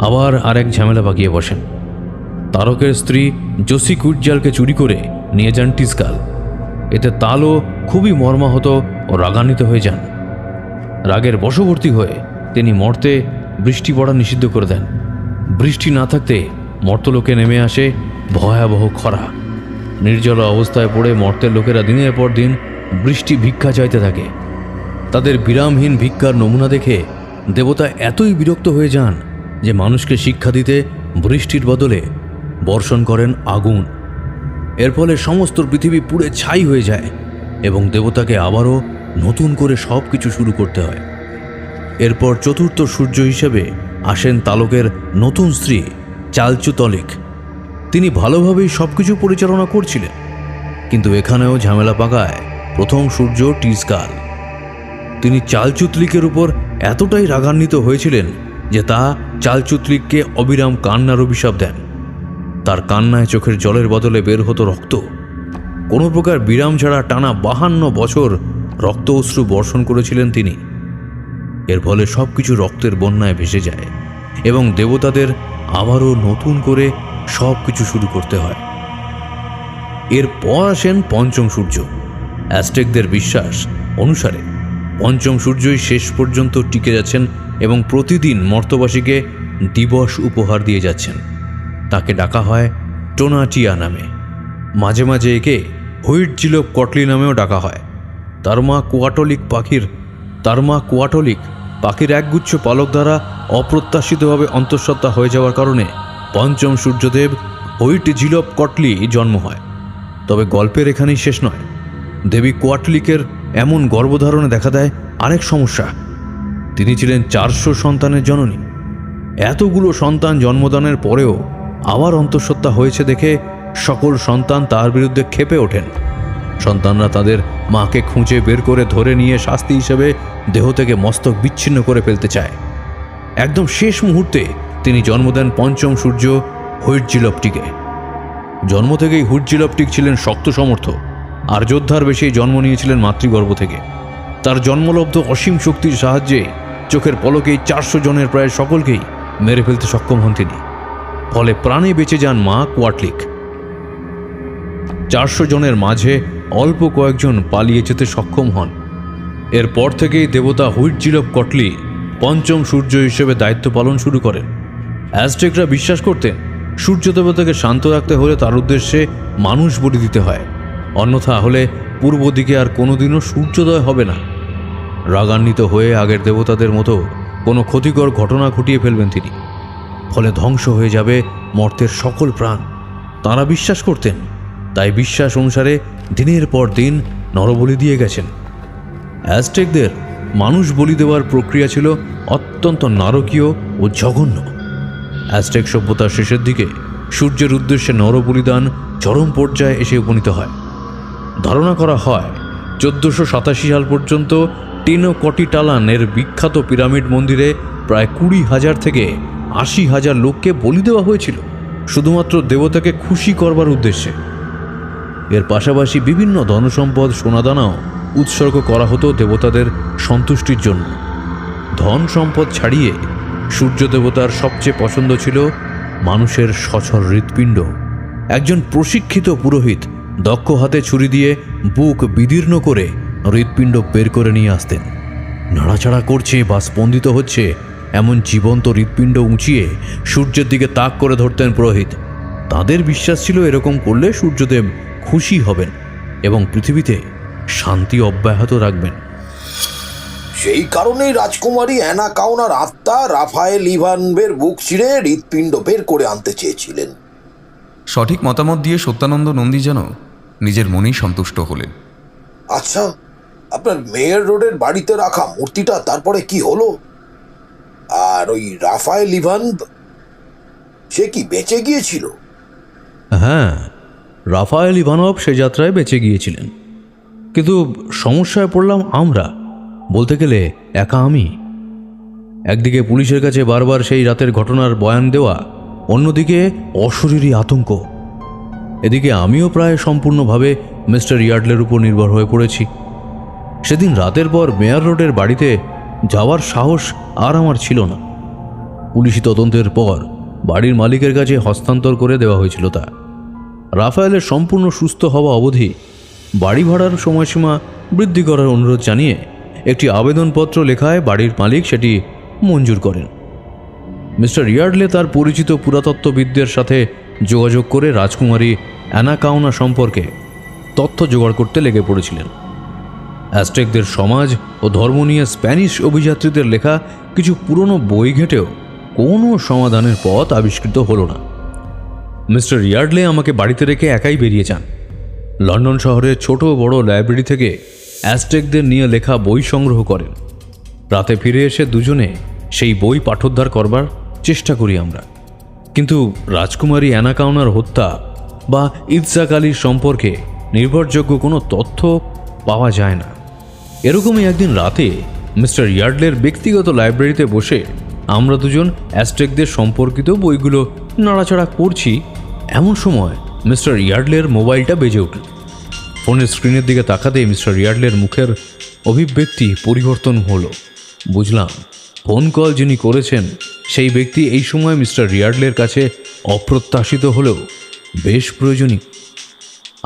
আবার আরেক ঝামেলা পাকিয়ে বসেন। তারকের স্ত্রী জোসি কুইটজালকে চুরি করে নিয়ে যান টিজকাল। এতে তালও খুবই মর্মাহত ও রাগান্বিত হয়ে যান। রাগের বশবর্তী হয়ে তিনি মর্তে বৃষ্টি পড়া নিষিদ্ধ করে দেন। বৃষ্টি না থাকতে মর্তলোকে নেমে আসে ভয়াবহ খরা। নির্জল অবস্থায় পড়ে মর্তের লোকেরা দিনের পর দিন বৃষ্টি ভিক্ষা চাইতে থাকে। তাদের বিরামহীন ভিক্ষার নমুনা দেখে দেবতা এতই বিরক্ত হয়ে যান যে মানুষকে শিক্ষা দিতে বৃষ্টির বদলে বর্ষণ করেন আগুন। এর ফলে সমস্ত পৃথিবী পুড়ে ছাই হয়ে যায় এবং দেবতাকে আবারও নতুন করে সব কিছু শুরু করতে হয়। এরপর চতুর্থ সূর্য হিসেবে আসেন তালকের নতুন স্ত্রী চালচুতলিক। তিনি ভালোভাবেই সব কিছু পরিচালনা করছিলেন, কিন্তু এখানেও ঝামেলা পাকায় প্রথম সূর্য টিজকাল। তিনি চালচুতলিকের উপর এতটাই রাগান্বিত হয়েছিলেন যে তা চালচুতলিককে অবিরাম কান্নার অভিশাপ দেন। তার কান্নায় চোখের জলের বদলে বের হতো রক্ত। কোনো প্রকার বিরাম ছাড়া টানা 52 বছর রক্ত অশ্রু বর্ষণ করেছিলেন তিনি। এর ফলে সব কিছু রক্তের বন্যায় ভেসে যায় এবং দেবতাদের আবারও নতুন করে সব কিছু শুরু করতে হয়। এরপর আসেন পঞ্চম সূর্য। অ্যাজটেকদের বিশ্বাস অনুসারে পঞ্চম সূর্যই শেষ পর্যন্ত টিকে যাচ্ছেন এবং প্রতিদিন মর্তবাসীকে দিবস উপহার দিয়ে যাচ্ছেন। তাকে ডাকা হয় টোনাটিয়া নামে। মাঝে মাঝে একে হুইট জিলোপ কটলি নামেও ডাকা হয়। তার মা কোয়াটলিক পাখির একগুচ্ছ পালক দ্বারা অপ্রত্যাশিতভাবে অন্তঃসত্ত্বা হয়ে যাওয়ার কারণে পঞ্চম সূর্যদেব হুইট জিলোপ কটলি জন্ম হয়। তবে গল্পের এখানেই শেষ নয়। দেবী কোয়াটলিকের এমন গর্ভধারণে দেখা দেয় আরেক সমস্যা। তিনি ছিলেন 400 সন্তানের জননী। এতগুলো সন্তান জন্মদানের পরেও আবার অন্তঃসত্ত্বা হয়েছে দেখে সকল সন্তান তার বিরুদ্ধে ক্ষেপে ওঠেন। সন্তানরা তাদের মাকে খুঁজে বের করে ধরে নিয়ে শাস্তি হিসেবে দেহ থেকে মস্তক বিচ্ছিন্ন করে ফেলতে চায়। একদম শেষ মুহূর্তে তিনি জন্ম দেন পঞ্চম সূর্য হুইট জিলোপটিকে। জন্ম থেকেই হুইট জিলোপটিক ছিলেন শক্ত সমর্থ আর যোদ্ধার বেশি জন্ম নিয়েছিলেন মাতৃগর্ভ থেকে। তার জন্মলব্ধ অসীম শক্তির সাহায্যে চোখের পলকেই 400 জনের প্রায় সকলকেই মেরে ফেলতে সক্ষম হন তিনি। ফলে প্রাণে বেঁচে যান মা কোয়াটলিক। 400 জনের মাঝে অল্প কয়েকজন পালিয়ে যেতে সক্ষম হন। এরপর থেকেই দেবতা হুইট জিলোপ কটলি পঞ্চম সূর্য হিসেবে দায়িত্ব পালন শুরু করেন। অ্যাজটেকরা বিশ্বাস করতেন সূর্য দেবতাকে শান্ত রাখতে হলে তার উদ্দেশ্যে মানুষ বলি দিতে হয়, অন্যথা হলে পূর্ব দিকে আর কোনোদিনও সূর্যোদয় হবে না। রাগান্বিত হয়ে আগের দেবতাদের মতো কোনো ক্ষতিকর ঘটনা ঘটিয়ে ফেলবেন তিনি, ফলে ধ্বংস হয়ে যাবে মর্তের সকল প্রাণ। তাঁরা বিশ্বাস করতেন, তাই বিশ্বাস অনুসারে দিনের পর দিন নরবলি দিয়ে গেছেন। অ্যাজটেকদের মানুষ বলি দেওয়ার প্রক্রিয়া ছিল অত্যন্ত নারকীয় ও জঘন্য। অ্যাজটেক সভ্যতার শেষের দিকে সূর্যের উদ্দেশ্যে নরবলিদান চরম পর্যায়ে এসে উপনীত হয়। ধারণা করা হয় 1487 সাল পর্যন্ত টেনোকটিটালানের বিখ্যাত পিরামিড মন্দিরে প্রায় 20,000 থেকে 80,000 লোককে বলি দেওয়া হয়েছিল শুধুমাত্র দেবতাকে খুশি করবার উদ্দেশ্যে। এর পাশাপাশি বিভিন্ন ধনসম্পদ সোনাদানাও উৎসর্গ করা হতো দেবতাদের সন্তুষ্টির জন্য। ধন সম্পদ ছাড়িয়ে সূর্য দেবতার সবচেয়ে পছন্দ ছিল মানুষের সচল হৃৎপিণ্ড। একজন প্রশিক্ষিত পুরোহিত দক্ষ হাতে ছুরি দিয়ে বুক বিদীর্ণ করে হৃৎপিণ্ড বের করে নিয়ে আসতেন। নাড়াচাড়া করছে বা স্পন্দিত হচ্ছে এমন জীবন্ত হৃৎপিণ্ড উঁচিয়ে সূর্যের দিকে তাক করে ধরতেন পুরোহিত। তাদের বিশ্বাস ছিল এরকম করলে সূর্যদেব খুশি হবেন এবং পৃথিবীতে শান্তি অব্যাহত রাখবেন। সেই কারণেই রাজকুমারী অ্যানা কাউনার আত্মা রাফায়েল ইভানভের বুক ছিঁড়ে হৃৎপিণ্ড বের করে আনতে চেয়েছিলেন। সঠিক মতামত দিয়ে সত্যানন্দ নন্দী যেন নিজের মনেই সন্তুষ্ট হলেন। আচ্ছা, আপনার মেয়র রোডের বাড়িতে রাখা মূর্তিটা তারপরে কি হলো? আর ওই রাফায়েল ইভান, সে কি বেঁচে গিয়েছিল? হ্যাঁ, রাফায়েল ইভানভ সে যাত্রায় বেঁচে গিয়েছিলেন, কিন্তু সমস্যায় পড়লাম আমরা, বলতে গেলে একা আমি। একদিকে পুলিশের কাছে বারবার সেই রাতের ঘটনার বয়ান দেওয়া, অন্যদিকে অশরীরী আতঙ্ক। এদিকে আমিও প্রায় সম্পূর্ণভাবে মিস্টার ইয়ার্ডলের উপর নির্ভর হয়ে পড়েছি। সেদিন রাতের পর মেয়র রোডের বাড়িতে যাওয়ার সাহস আর আমার ছিল না। পুলিশি তদন্তের পর বাড়ির মালিকের কাছে হস্তান্তর করে দেওয়া হয়েছিল তা। রাফায়েলের সম্পূর্ণ সুস্থ হওয়া অবধি বাড়ি ভাড়ার সময়সীমা বৃদ্ধি করার অনুরোধ জানিয়ে একটি আবেদনপত্র লেখায় বাড়ির মালিক সেটি মঞ্জুর করেন। মিস্টার ইয়ার্ডলে তার পরিচিত পুরাতত্ত্ববিদদের সাথে যোগাযোগ করে রাজকুমারী অ্যানা কাউনা সম্পর্কে তথ্য জোগাড় করতে লেগে পড়েছিলেন। অ্যাজটেকদের সমাজ ও ধর্ম নিয়ে স্প্যানিশ অভিযাত্রীদের লেখা কিছু পুরনো বই ঘেঁটেও কোনো সমাধানের পথ আবিষ্কৃত হলো না। মিস্টার ইয়ার্ডলে আমাকে বাড়িতে রেখে একাই বেরিয়ে যান। লন্ডন শহরের ছোট বড় লাইব্রেরি থেকে অ্যাজটেকদের নিয়ে লেখা বই সংগ্রহ করেন। রাতে ফিরে এসে দুজনে সেই বই পাঠোদ্ধার করবার চেষ্টা করি আমরা, কিন্তু রাজকুমারী অ্যানা কাউনার হত্যা বা ইৎজাক আলীর সম্পর্কে নির্ভরযোগ্য কোনো তথ্য পাওয়া যায় না। এরকমই একদিন রাতে মিস্টার ইয়ার্ডলের ব্যক্তিগত লাইব্রেরিতে বসে আমরা দুজন অ্যাজটেকদের সম্পর্কিত বইগুলো নাড়াচাড়া করছি। এমন সময় মিস্টার ইয়ার্ডলের মোবাইলটা বেজে উঠল। ফোনের স্ক্রিনের দিকে তাকাতেই মিস্টার ইয়ার্ডলের মুখের অভিব্যক্তি পরিবর্তন হলো। বুঝলাম ফোন কল যিনি করেছেন সেই ব্যক্তি এই সময় মিস্টার ইয়ার্ডলের কাছে অপ্রত্যাশিত হলেও বেশ প্রয়োজনীয়।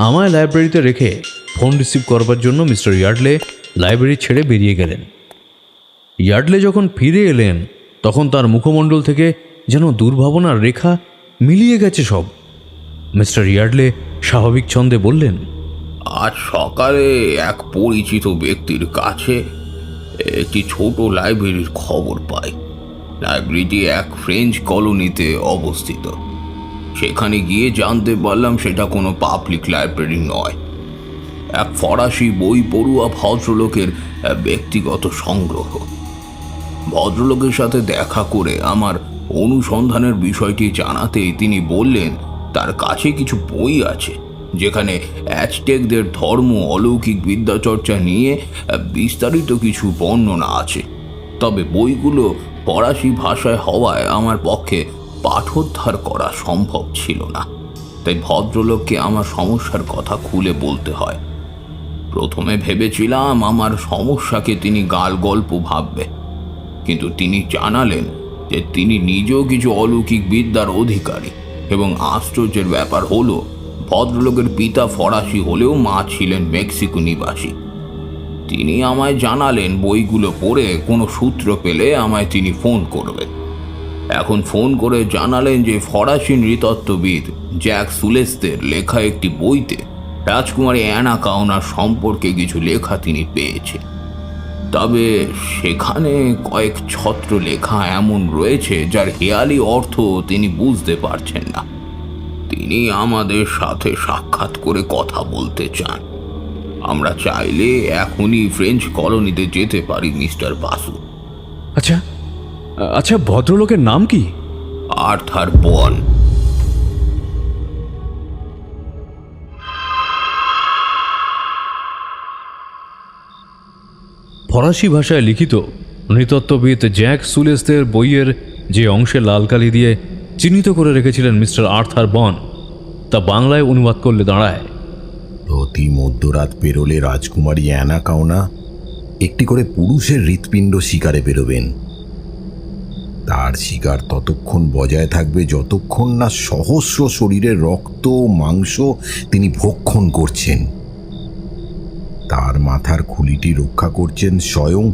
আমায় লাইব্রেরিতে রেখে ফোন রিসিভ করবার জন্য মিস্টার ইয়ার্ডলে লাইব্রেরি ছেড়ে বেরিয়ে গেলেন। ইয়ার্ডলে যখন ফিরে এলেন তখন তার মুখমণ্ডল থেকে যেন দুর্ভাবনার রেখা মিলিয়ে গেছে সব। মিস্টার ইয়ার্ডলে স্বাভাবিক ছন্দে বললেন, আজ সকালে এক পরিচিত ব্যক্তির কাছে একটি ছোট লাইব্রেরির খবর পাই। লাইব্রেরিটি এক ফ্রেঞ্চ কলোনিতে অবস্থিত। সেখানে গিয়ে জানতে পারলাম সেটা কোনো পাবলিক লাইব্রেরি নয়, এক ফরাসি বই পড়ুয়া ভদ্রলোকের ব্যক্তিগত সংগ্রহ। ভদ্রলোকের সাথে দেখা করে আমার অনুসন্ধানের বিষয়টি জানাতেই তিনি বললেন তার কাছে কিছু বই আছে যেখানে অ্যাজটেকদের ধর্ম, অলৌকিক বিদ্যাচর্চা নিয়ে বিস্তারিত কিছু বর্ণনা আছে। তবে বইগুলো ফরাসি ভাষায় হওয়ায় আমার পক্ষে পাঠোদ্ধার করা সম্ভব ছিল না, তাই ভদ্রলোককে আমার সমস্যার কথা খুলে বলতে হয়। প্রথমে ভেবেছিলাম আমার সমস্যাকে তিনি গাল গল্প ভাববে, কিন্তু তিনি জানালেন যে তিনি নিজেও কিছু অলৌকিক বিদ্যার অধিকারী এবং আশ্চর্যের ব্যাপার হলো ভদ্রলোকের পিতা ফরাসি হলেও মা ছিলেন মেক্সিকো নিবাসী। তিনি আমায় জানালেন বইগুলো পড়ে কোনো সূত্র পেলে আমায় তিনি ফোন করবেন। এখন ফোন করে জানালেন যে ফরাসি নৃতত্ত্ববিদ জ্যাক সুলেস্তের লেখা একটি বইতে রাজকুমারী অ্যানা কাউনার সম্পর্কে কিছু লেখা তিনি পেয়েছেন। তবে সেখানে কয়েক ছত্র লেখা এমন রয়েছে যার হেয়ালি অর্থ তিনি বুঝতে পারছেন না। তিনি আমাদের সাথে সাক্ষাৎ করে কথা বলতে চান। আমরা চাইলে এখনই ফ্রেঞ্চ কলোনিতে যেতে পারি মিস্টার বাসু। আচ্ছা আচ্ছা, ভদ্রলোকের নাম কি? আর্থার বন। ফরাসি ভাষায় লিখিত নৃতত্ত্ববিদ জ্যাক সুলেস্তের বইয়ের যে অংশে লাল কালি দিয়ে চিহ্নিত করে রেখেছিলেন মিস্টার আর্থার বন, তা বাংলায় অনুবাদ করলে দাঁড়ায়, প্রতি মধ্যরাত পেরোলে রাজকুমারী অ্যানা কাউনা একটি করে পুরুষের হৃৎপিণ্ড শিকারে বেরোবেন। তার শিকার ততক্ষণ বজায় থাকবে যতক্ষণ না সহস্র শরীরের রক্ত মাংস তিনি ভক্ষণ করছেন। তার মাথার খুলিটি রক্ষা করছেন স্বয়ং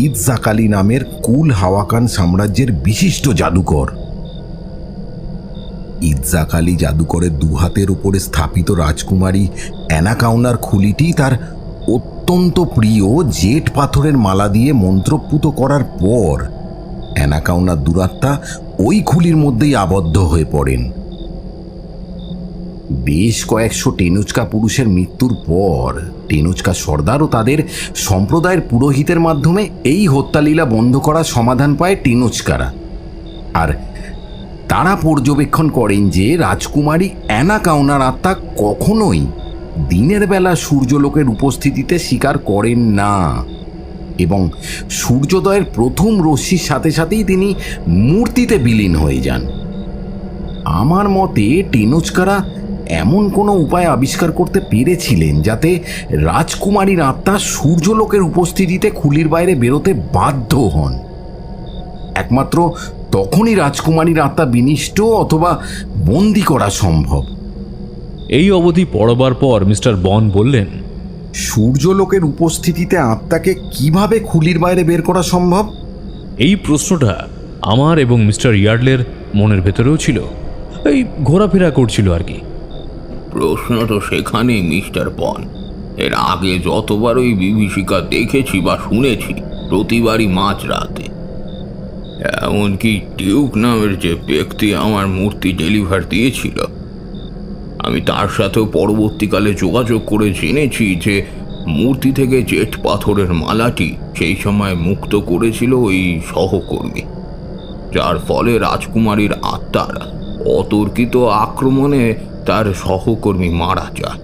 ইৎজাকালি নামের কুল হাওয়াকান সাম্রাজ্যের বিশিষ্ট জাদুকর। ইৎজাকালি জাদুকরের দুহাতের উপরে স্থাপিত রাজকুমারী অ্যানা কাউনার খুলিটি তার অত্যন্ত প্রিয় জেট পাথরের মালা দিয়ে মন্ত্রপুত করার পর অ্যানা কাউনার দুরাত্মা ওই খুলির মধ্যেই আবদ্ধ হয়ে পড়েন। বেশ কয়েকশো টেনুচকা পুরুষের মৃত্যুর পর টেনুচকা সর্দার ও তাদের সম্প্রদায়ের পুরোহিতের মাধ্যমে এই হত্যালীলা বন্ধ করার সমাধান পায় টেনুচকারা। আর তারা পর্যবেক্ষণ করেন যে রাজকুমারী অ্যানা কাউনার আত্মা কখনোই দিনের বেলা সূর্যলোকের উপস্থিতিতে স্বীকার করেন না এবং সূর্যোদয়ের প্রথম রশ্মির সাথে সাথেই তিনি মূর্তিতে বিলীন হয়ে যান। আমার মতে টেনুচকারা এমন কোনো উপায় আবিষ্কার করতে পেরেছিলেন যাতে রাজকুমারীর আত্মা সূর্যলোকের উপস্থিতিতে খুলির বাইরে বেরোতে বাধ্য হন। একমাত্র তখনই রাজকুমারীর আত্মা বিনিষ্ট অথবা বন্দি করা সম্ভব। এই অবধি পড়বার পর মিস্টার বন বললেন, সূর্যলোকের উপস্থিতিতে আত্মাকে কিভাবে খুলির বাইরে বের করা সম্ভব? এই প্রশ্নটা আমার এবং মিস্টার ইয়ার্ডলের মনের ভেতরেও ছিল, এই ঘোরাফেরা করছিল আর কি। প্রশ্ন তো সেখানেই মিস্টার বন। এর আগে যতবার ওই বিভীষিকা দেখেছি বা শুনেছি প্রতিবারই মাঝরাতে। এমনকি টিউক নামের যে ব্যক্তি আমার মূর্তি ডেলিভার দিয়েছিল, আমি তার সাথেও পরবর্তীকালে যোগাযোগ করে জেনেছি যে মূর্তি থেকে জেট পাথরের মালাটি সেই সময় মুক্ত করেছিল ওই সহকর্মী, যার ফলে রাজকুমারীর আত্মার অতর্কিত আক্রমণে তার সহকর্মী মারা যায়।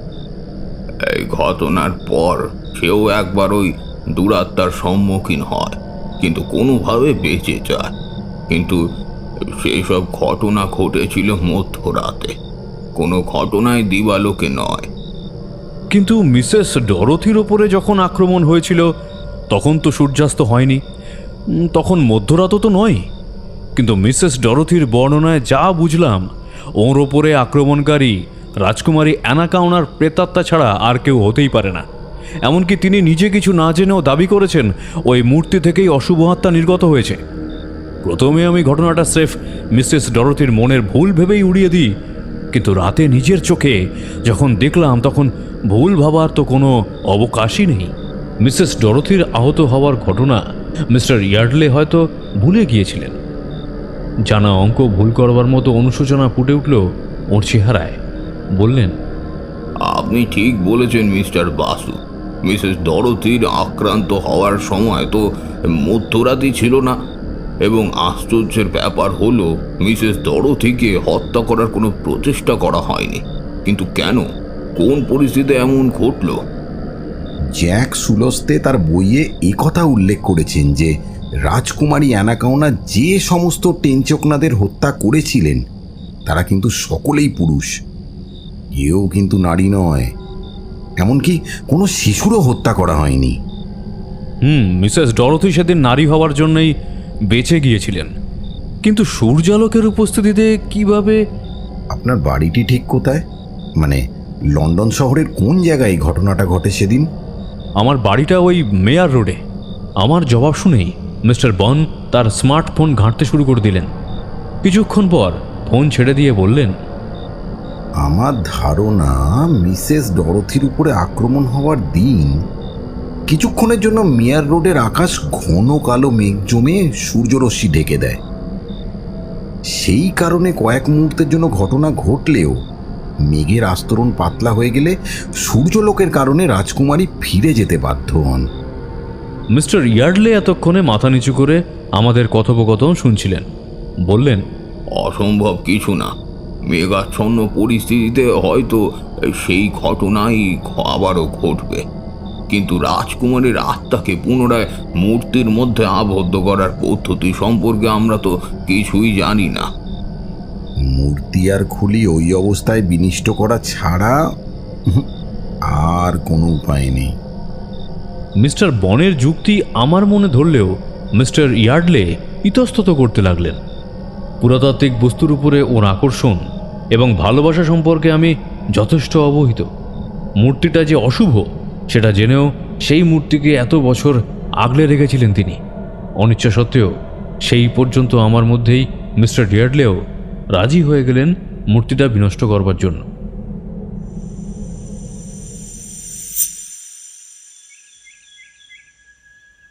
এই ঘটনার পর সেও একবার ওই দুরাত্মার সম্মুখীন হয়, কিন্তু কোনোভাবে বেঁচে যায়। কিন্তু সেই সব ঘটনা ঘটেছিল মধ্যরাতে, কোনো ঘটনায় দিবালোকে নয়। কিন্তু মিসেস ডরোথির ওপরে যখন আক্রমণ হয়েছিল তখন তো সূর্যাস্ত হয়নি, তখন মধ্যরাতও তো নয়। কিন্তু মিসেস ডরোথির বর্ণনায় যা বুঝলাম, ওর ওপরে আক্রমণকারী রাজকুমারী অ্যানাকাউনার প্রেতাত্মা ছাড়া আর কেউ হতেই পারে না। এমনকি তিনি নিজে কিছু না জেনেও দাবি করেছেন ওই মূর্তি থেকেই অশুভ আত্মা নির্গত হয়েছে। প্রথমে আমি ঘটনাটা স্রেফ মিসেস ডরথির মনের ভুল ভেবেই উড়িয়ে দিই, কিন্তু রাতে নিজের চোখে যখন দেখলাম তখন ভুল ভাবার তো কোনো অবকাশই নেই। মিসেস ডরথির আহত হওয়ার ঘটনা মিস্টার ইয়ার্ডলে হয়তো ভুলে গিয়েছিলেন। জানা অঙ্ক ভুল করবার মতো অনুশোচনা ফুটে উঠল ওর চেহারায়। বললেন, আপনি ঠিক বলেছেন মিস্টার বাসু। মিসেস ডরথির আক্রান্ত হওয়ার সময় তো মধ্যরাতই ছিল না, এবং আশ্চর্যের ব্যাপার হলো মিসেস ডরথিকে হত্যা করার কোনো প্রচেষ্টা করা হয়নি। কিন্তু কেন, কোন পরিস্থিতিতে এমন ঘটল? জ্যাক সুলস্তে তার বইয়ে একথা উল্লেখ করেছেন যে রাজকুমারী অ্যানাকাউনা যে সমস্ত টেনচোকনাদের হত্যা করেছিলেন তারা কিন্তু সকলেই পুরুষ, কেউ কিন্তু নারী নয়। এমনকি কোনো শিশুরও হত্যা করা হয়নি। মিসেস ডরথি সেদিন নারী হওয়ার জন্যই বেঁচে গিয়েছিলেন, কিন্তু সূর্যালোকের উপস্থিতিতে কিভাবে? আপনার বাড়িটি ঠিক কোথায়? মানে লন্ডন শহরের কোন জায়গায় এই ঘটনাটা ঘটে সেদিন? আমার বাড়িটা ওই মেয়ার রোডে। আমার জবাব শুনেই মিস্টার বন তার স্মার্টফোন ঘাঁটতে শুরু করে দিলেন। কিছুক্ষণ পর ফোন ছেড়ে দিয়ে বললেন, আমার ধারণা মিসেস ডরথির উপরে আক্রমণ হওয়ার দিন কিছুক্ষণের জন্য মেয়ার রোডের আকাশ ঘন কালো মেঘ জমে সূর্যরশ্মি ঢেকে দেয়। সেই কারণে কয়েক মুহূর্তের জন্য ঘটনা ঘটলেও মেঘের আস্তরণ পাতলা হয়ে গেলে সূর্যলোকের কারণে রাজকুমারী ফিরে যেতে বাধ্য হন। মিস্টার ইয়ার্ডলে এতক্ষণে মাথা নিচু করে আমাদের কথোপকথন শুনছিলেন। বললেন, অসম্ভব কিছু না। মেঘাচ্ছন্ন পরিস্থিতিতে হয়তো সেই ঘটনাই আবারও ঘটবে, কিন্তু রাজকুমারীর আত্মাকে পুনরায় মূর্তির মধ্যে আবদ্ধ করার পদ্ধতি সম্পর্কে আমরা তো কিছুই জানি না। মূর্তি আর খুলি ওই অবস্থায় বিনিষ্ট করা ছাড়া আর কোনো উপায় নেই। মিস্টার বনের যুক্তি আমার মনে ধরলেও মিস্টার ইয়ার্ডলে ইতস্তত করতে লাগলেন। পুরাতাত্ত্বিক বস্তুর উপরে ওর আকর্ষণ এবং ভালোবাসা সম্পর্কে আমি যথেষ্ট অবহিত। মূর্তিটা যে অশুভ সেটা জেনেও সেই মূর্তিকে এত বছর আগলে রেখেছিলেন তিনি। অনিচ্ছা সত্ত্বেও সেই পর্যন্ত আমার মধ্যেই মিস্টার ইয়ার্ডলেও রাজি হয়ে গেলেন মূর্তিটা বিনষ্ট করবার জন্য।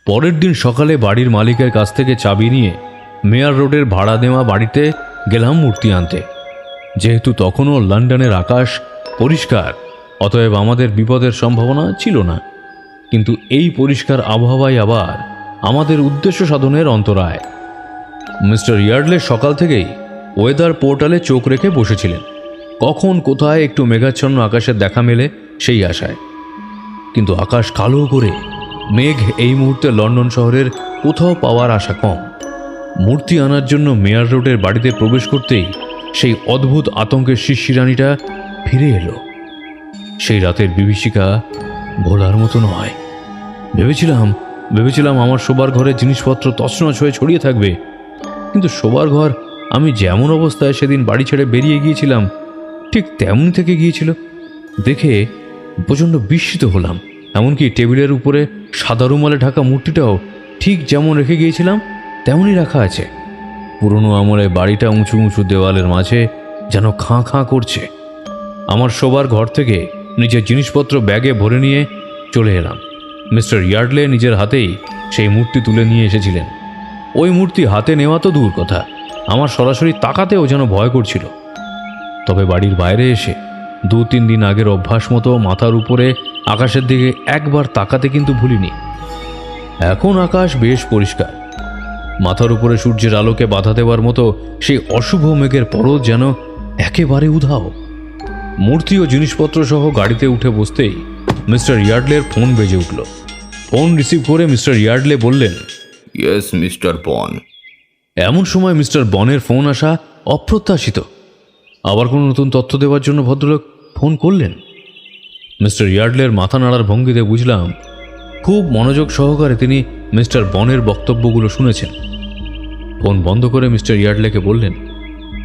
পরের দিন সকালে বাড়ির মালিকের কাছ থেকে চাবি নিয়ে মেয়ার রোডের ভাড়া দেওয়া বাড়িতে গেলাম মূর্তি আনতে। যেহেতু তখনও লন্ডনের আকাশ পরিষ্কার, অতএব আমাদের বিপদের সম্ভাবনা ছিল না। কিন্তু এই পরিষ্কার আবহাওয়ায় আবার আমাদের উদ্দেশ্য সাধনের অন্তরায়। মিস্টার ইয়ার্ডলে সকাল থেকেই ওয়েদার পোর্টালে চোখ রেখে বসেছিলেন, কখন কোথায় একটু মেঘাচ্ছন্ন আকাশের দেখা মেলে সেই আশায়। কিন্তু আকাশ কালো করে মেঘ এই মুহূর্তে লন্ডন শহরের কোথাও পাওয়ার আশা কম। মূর্তি আনার জন্য মেয়ার রোডের বাড়িতে প্রবেশ করতেই সেই অদ্ভুত আতঙ্কের শিশিরানিটা ফিরে এলো। সেই রাতের বিভীষিকা ভোলার মতো নয়। ভেবেছিলাম আমার শোবার ঘরের জিনিসপত্র তছনছ হয়ে ছড়িয়ে থাকবে, কিন্তু শোবার ঘর আমি যেমন অবস্থায় সেদিন বাড়ি ছেড়ে বেরিয়ে গিয়েছিলাম ঠিক তেমনই থেকে গিয়েছিল। দেখে প্রচণ্ড বিস্মিত হলাম। এমনকি টেবিলের উপরে সাদা রুমালে ঢাকা মূর্তিটাও ঠিক যেমন রেখে গিয়েছিলাম তেমনই রাখা আছে। পুরনো আমলে বাড়িটা উঁচু উঁচু দেওয়ালের মাঝে যেন খাঁ খাঁ করছে। আমার শোবার ঘর থেকে নিজের জিনিসপত্র ব্যাগে ভরে নিয়ে চলে এলাম। মিস্টার ইয়ার্ডলে নিজের হাতেই সেই মূর্তি তুলে নিয়ে এসেছিলেন। ওই মূর্তি হাতে নেওয়া তো দূর কথা, আমার সরাসরি তাকাতেও যেন ভয় করছিল। তবে বাড়ির বাইরে এসে 2-3 দিন আগের অভ্যাস মতো মাথার উপরে আকাশের দিকে একবার তাকাতে কিন্তু ভুলিনি। এখন আকাশ বেশ পরিষ্কার। মাথার উপরে সূর্যের আলোকে বাধা দেওয়ার মতো সেই অশুভ মেঘের পরত যেন একেবারে উধাও। মূর্তি ও জিনিসপত্র সহ গাড়িতে উঠে বসতেই মিস্টার ইয়ার্ডলের ফোন বেজে উঠল। ফোন রিসিভ করে মিস্টার ইয়ার্ডলে বললেন, ইয়েস মিস্টার বন। এমন সময় মিস্টার বনের ফোন আসা অপ্রত্যাশিত। আবার কোনো নতুন তথ্য দেওয়ার জন্য ভদ্রলোক ফোন করলেন। মিস্টার ইয়ার্ডলের মাথা নাড়ার ভঙ্গিতে বুঝলাম খুব মনোযোগ সহকারে তিনি মিস্টার বনের বক্তব্যগুলো শুনেছেন। ফোন বন্ধ করে মিস্টার ইয়ার্ডলেকে বললেন,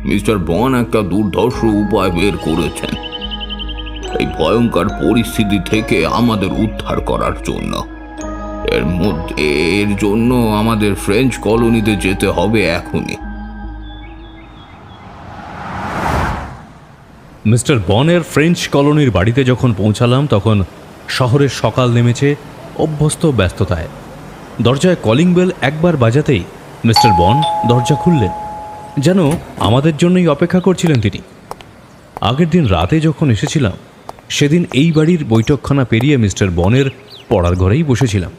মিস্টার বন একটা দুর্ধর্ষ উপায় বের করেছেন। এই ভয়ঙ্কর পরিস্থিতি থেকে আমাদের উদ্ধার করার জন্য। এর জন্য আমাদের ফ্রেঞ্চ কলোনিতে যেতে হবে এখনই। মিস্টার বনের ফ্রেঞ্চ কলোনির বাড়িতে যখন পৌঁছালাম তখন শহরের সকাল নেমেছে অভ্যস্ত ব্যস্ততায়। দরজায় কলিং বেল একবার বাজাতেই মিস্টার বন দরজা খুললেন, যেন আমাদের জন্যই অপেক্ষা করছিলেন তিনি। আগের দিন রাতে যখন এসেছিলাম সেদিন এই বাড়ির বৈঠকখানা পেরিয়ে মিস্টার বনের পড়ার ঘরেই বসেছিলাম।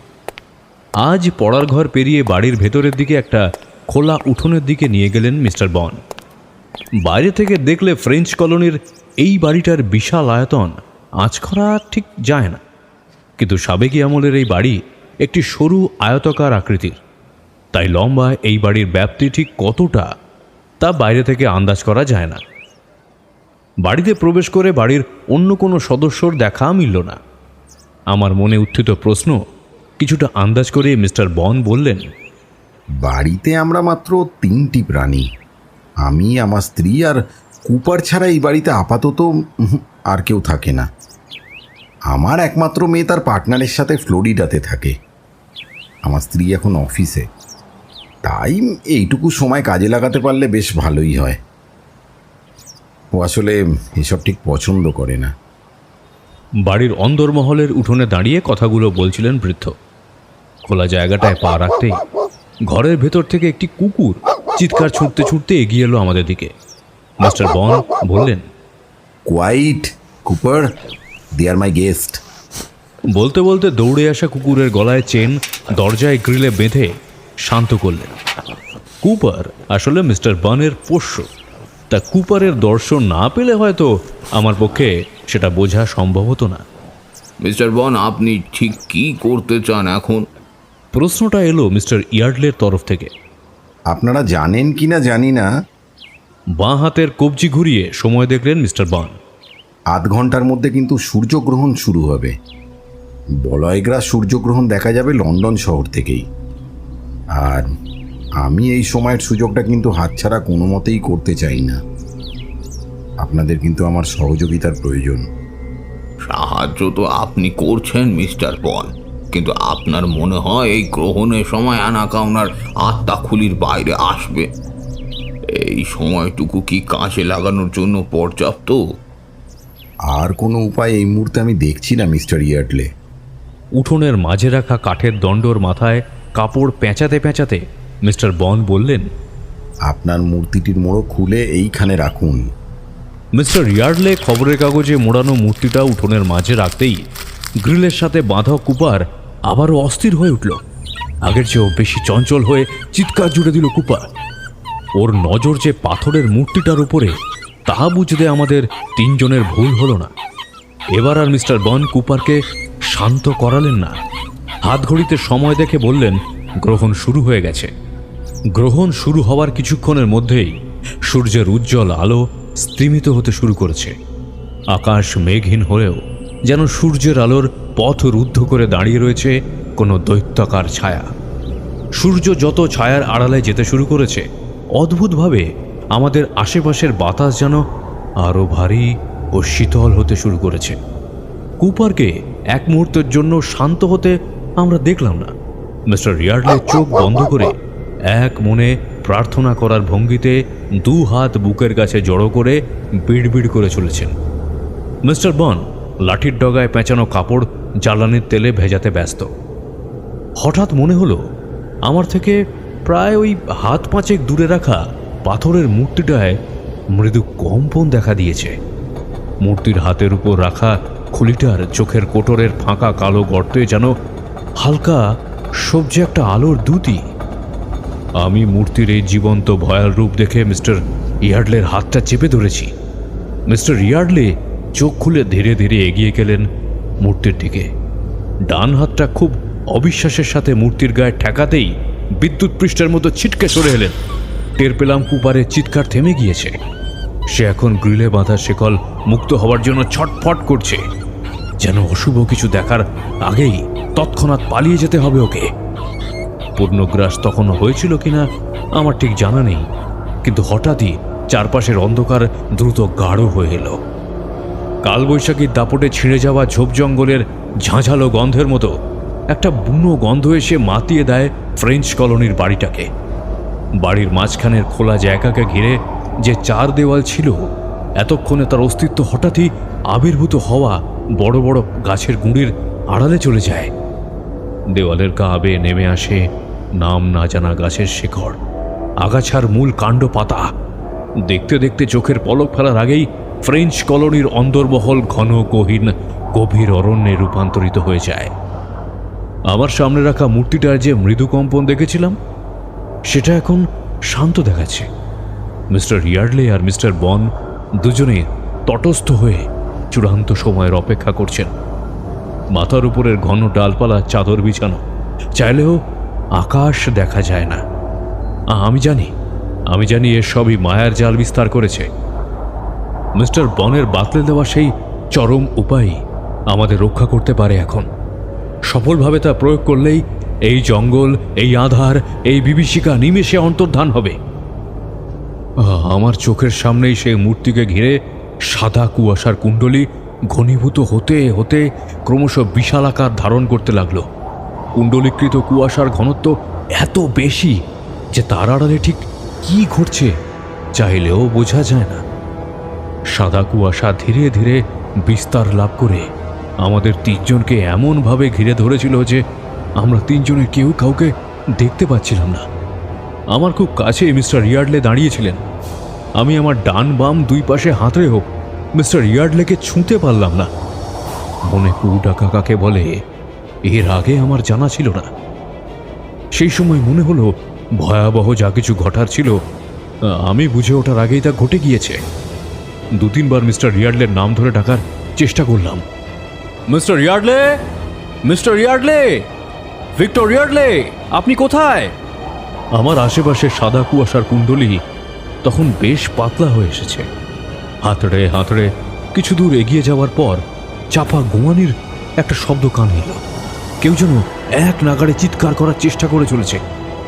আজ পড়ার ঘর পেরিয়ে বাড়ির ভেতরের দিকে একটা খোলা উঠোনের দিকে নিয়ে গেলেন মিস্টার বন। বাইরে থেকে দেখলে ফ্রেঞ্চ কলোনির এই বাড়িটার বিশাল আয়তন আঁচখরা ঠিক যায় না, কিন্তু সাবেকি আমলের এই বাড়ি একটি সরু আয়তাকার আকৃতির, তাই লম্বায় এই বাড়ির ব্যাপ্তি ঠিক কতটা তা বাইরে থেকে আন্দাজ করা যায় না। বাড়িতে প্রবেশ করে বাড়ির অন্য কোনো সদস্যর দেখা মিলল না। আমার মনে উত্থিত প্রশ্ন কিছুটা আন্দাজ করে মিস্টার বন বললেন, বাড়িতে আমরা মাত্র 3টি প্রাণী, আমি, আমার স্ত্রী আর কুপার ছাড়া এই বাড়িতে আপাতত আর কেউ থাকে না। আমার একমাত্র মেয়ে তার পার্টনারের সাথে ফ্লোরিডাতে থাকে। আমার স্ত্রী এখন অফিসে, তাই এইটুকু সময় কাজে লাগাতে পারলে বেশ ভালোই হয়। ও আসলে এসব ঠিক পছন্দ করে না। বাড়ির অন্দরমহলের উঠোনে দাঁড়িয়ে কথাগুলো বলছিলেন বৃদ্ধ। খোলা জায়গাটায় পা রাখতেই ঘরের ভেতর থেকে একটি কুকুর চিৎকার ছুটতে ছুটতে এগিয়ে এলো আমাদের দিকে। মিস্টার বন বললেন, quite Cooper, they are my guest. বলতে বলতে দৌড়ে আসা কুকুরের গলায় চেন দরজায় গ্রিলে বেঁধে শান্ত করলেন। কুপার আসলে মিস্টার বনের পোষ্য, তা কুপারের দর্শন না পেলে হয়তো আমার পক্ষে সেটা বোঝা সম্ভব হতো না। মিস্টার বন, আপনি ঠিক কি করতে চান এখন? প্রশ্নটা এলো মিস্টার ইয়ার্ডলের তরফ থেকে। আপনারা জানেন কি না জানি না, বাঁ হাতের কবজি ঘুরিয়ে সময় দেখলেন মিস্টার বন। 8 ঘন্টার মধ্যে কিন্তু সূর্যগ্রহণ শুরু হবে। বলয়গ্রাস সূর্যগ্রহণ দেখা যাবে লন্ডন শহর থেকেই। আর আমি এই সময়ের সুযোগটা কিন্তু হাতছাড়া কোনো মতেই করতে চাই না। আপনাদের কিন্তু আমার সহযোগিতার প্রয়োজন। সাহায্য তো আপনি করছেন মিস্টার বন, কিন্তু আপনার মনে হয় এই গ্রহণের সময় আনাকাউনার আত্মা খুলির বাইরে আসবে? এই সময়টুকু কি কাজে লাগানোর জন্য পর্যাপ্ত? আর কোনো উপায় এই মুহূর্তে আমি দেখছি না মিস্টার ইয়ার্ডলে। উঠোনের মাঝে রাখা কাঠের দণ্ডর মাথায় কাপড় পেঁচাতে পেঁচাতে মিস্টার বন বললেন, আপনার মূর্তিটির মোড়ক খুলে এইখানে রাখুন। মিস্টার ইয়ার্ডলে খবরের কাগজে মোড়ানো মূর্তিটা উঠোনের মাঝে রাখতেই গ্রিলের সাথে বাঁধা কুপার আবারও অস্থির হয়ে উঠল। আগের চেয়েও বেশি চঞ্চল হয়ে চিৎকার জুড়ে দিল কুপার। ওর নজর যে পাথরের মূর্তিটার উপরে তা বুঝতে আমাদের 3 জনের ভুল হলো না। এবার আর মিস্টার বন কুপারকে শান্ত করালেন না। হাত ঘড়িতে সময় দেখে বললেন, গ্রহণ শুরু হয়ে গেছে। গ্রহণ শুরু হওয়ার কিছুক্ষণের মধ্যেই সূর্যের উজ্জ্বল আলো স্তিমিত হতে শুরু করেছে। আকাশ মেঘহীন হলেও যেন সূর্যের আলোর পথ রুদ্ধ করে দাঁড়িয়ে রয়েছে কোনো দৈত্যাকার ছায়া। সূর্য যত ছায়ার আড়ালে যেতে শুরু করেছে, অদ্ভুতভাবে আমাদের আশেপাশের বাতাস যেন আরও ভারী ও শীতল হতে শুরু করেছে। কুপারকে এক মুহূর্তের জন্য শান্ত হতে আমরা দেখলাম না। মিস্টার ইয়ার্ডলে চোখ বন্ধ করে এক মনে প্রার্থনা করার ভঙ্গিতে 2 হাত বুকের কাছে জড়ো করে বিড়বিড় করে চলেছেন। মিস্টার বন লাঠির ডগায় পেঁচানো কাপড় জ্বালানির তেলে ভেজাতে ব্যস্ত। হঠাৎ মনে হলো আমার থেকে প্রায় ওই হাত 5 দূরে রাখা পাথরের মূর্তিটায় মৃদু কম্পন দেখা দিয়েছে। মূর্তির হাতের উপর রাখা খুলিটার চোখের কোটরের ফাঁকা কালো গর্তে যেন হালকা সবজি একটা আলোর দ্যুতি। আমি মূর্তির এই জীবন্ত ভয়াল রূপ দেখে মিস্টার ইয়ার্ডলের হাতটা চেপে ধরেছি। মিস্টার ইয়ার্ডলে চোখ খুলে ধীরে ধীরে এগিয়ে গেলেন মূর্তির দিকে। ডান হাতটা খুব অবিশ্বাসের সাথে মূর্তির গায়ে ঠেকাতেই বিদ্যুৎ পৃষ্ঠের মতো ছিটকে সরে এলেন। টের পেলাম কুপারের চিৎকার থেমে গিয়েছে। সে এখন গ্রিলে বাঁধা শেকল মুক্ত হওয়ার জন্য ছটফট করছে, যেন অশুভ কিছু দেখার আগেই তৎক্ষণাৎ পালিয়ে যেতে হবে ওকে। পূর্ণগ্রাস তখনও হয়েছিল কিনা আমার ঠিক জানা নেই, কিন্তু হঠাৎই চারপাশের অন্ধকার দ্রুত গাঢ় হয়ে এলো। কালবৈশাখীর দাপটে ছিঁড়ে যাওয়া ঝোপ জঙ্গলের ঝাঁঝালো গন্ধের মতো একটা বুনো গন্ধ এসে মাতিয়ে দেয় ফ্রেঞ্চ কলোনির বাড়িটাকে। বাড়ির মাঝখানের খোলা জায়গাকে ঘিরে যে চার দেওয়াল ছিল, এতক্ষণে তার অস্তিত্ব হঠাৎই আবির্ভূত হওয়া বড় বড় গাছের গুঁড়ির আড়ালে চলে যায়। দেওয়ালের গা বেয়ে নেমে আসে নাম না জানা গাছের শিকড়, আগাছার মূল কাণ্ড পাতা। দেখতে দেখতে চোখের পলক ফেলার আগেই ফ্রেঞ্চ কলোনির অন্দরমহল ঘন গহীন গভীর অরণ্যে রূপান্তরিত হয়ে যায়। আমার সামনে রাখা মূর্তিটার যে মৃদু কম্পন দেখেছিলাম, সেটা এখন শান্ত দেখাচ্ছে। মিস্টার ইয়ার্ডলে আর মিস্টার বন দুজনে তটস্থ হয়ে চূড়ান্ত সময়ের অপেক্ষা করছেন। মাথার উপরের ঘন ডালপালা চাদর বিছানো, চাইলেও আকাশ দেখা যায় না। আমি জানি এর সবই মায়ার জাল বিস্তার করেছে। মিস্টার বনের বাতলে দেওয়া সেই চরম উপায় আমাদের রক্ষা করতে পারে। এখন সফলভাবে তা প্রয়োগ করলেই এই জঙ্গল, এই আধার, এই বিভীষিকা নিমেষে অন্তর্ধান হবে। আমার চোখের সামনেই সেই মূর্তিকে ঘিরে সাদা কুয়াশার কুণ্ডলী ঘনীভূত হতে হতে ক্রমশ বিশাল আকার ধারণ করতে লাগলো। কুণ্ডলীকৃত কুয়াশার ঘনত্ব এত বেশি যে তার আড়ালে ঠিক কি ঘটছে চাইলেও বোঝা যায় না। সাদা কুয়াশা ধীরে ধীরে বিস্তার লাভ করে আমাদের তিনজনকে এমনভাবে ঘিরে ধরেছিল যে আমরা তিনজনের কেউ কাউকে দেখতে পাচ্ছিলাম না। আমার খুব কাছে মিস্টার ইয়ার্ডলে দাঁড়িয়েছিলেন। আমি আমার ডান বাম দুই পাশে হাতড়েও মিস্টার ইয়ার্ডলেকে ছুঁতে পারলাম না। মনে কু ডাকা কাকে বলে এর আগে আমার জানা ছিল না। সেই সময় মনে হলো ভয়াবহ যা কিছু ঘটার ছিল আমি বুঝে ওঠার আগেই তা ঘটে গিয়েছে। দু তিনবার মিস্টার ইয়ার্ডলের নাম ধরে ডাকার চেষ্টা করলাম। Mister Yardley, mister Yardley, Victor Yardley, আপনি কোথায়? আমার আশেপাশে সাদা কুয়াশার কুণ্ডলী তখন বেশ পাতলা হয়ে এসেছে। হাতড়ে হাতড়ে কিছু দূর এগিয়ে যাওয়ার পর চাপা গোয়ানির একটা শব্দ কানে এলো। কেউ যেন এক নাগাড়ে চিৎকার করার চেষ্টা করে চলেছে,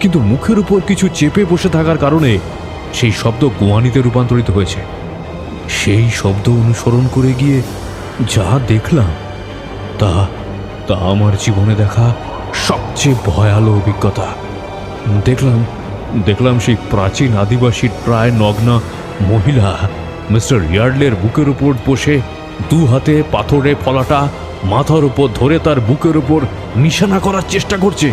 কিন্তু মুখের উপর কিছু চেপে বসে থাকার কারণে সেই শব্দ গোয়ানিতে রূপান্তরিত হয়েছে। সেই শব্দ অনুসরণ করে গিয়ে যা দেখলাম তা আমার জীবনে দেখা সবচেয়ে ভয়ালো অভিজ্ঞতা। দেখলাম সেই প্রাচীন আদিবাসী প্রায় নগ্ন মহিলা মিস্টার ইয়ার্ডলের বুকের উপর বসে দু হাতে পাথরে ফলাটা মাথার উপর ধরে তার বুকের উপর নিশানা করার চেষ্টা করছে।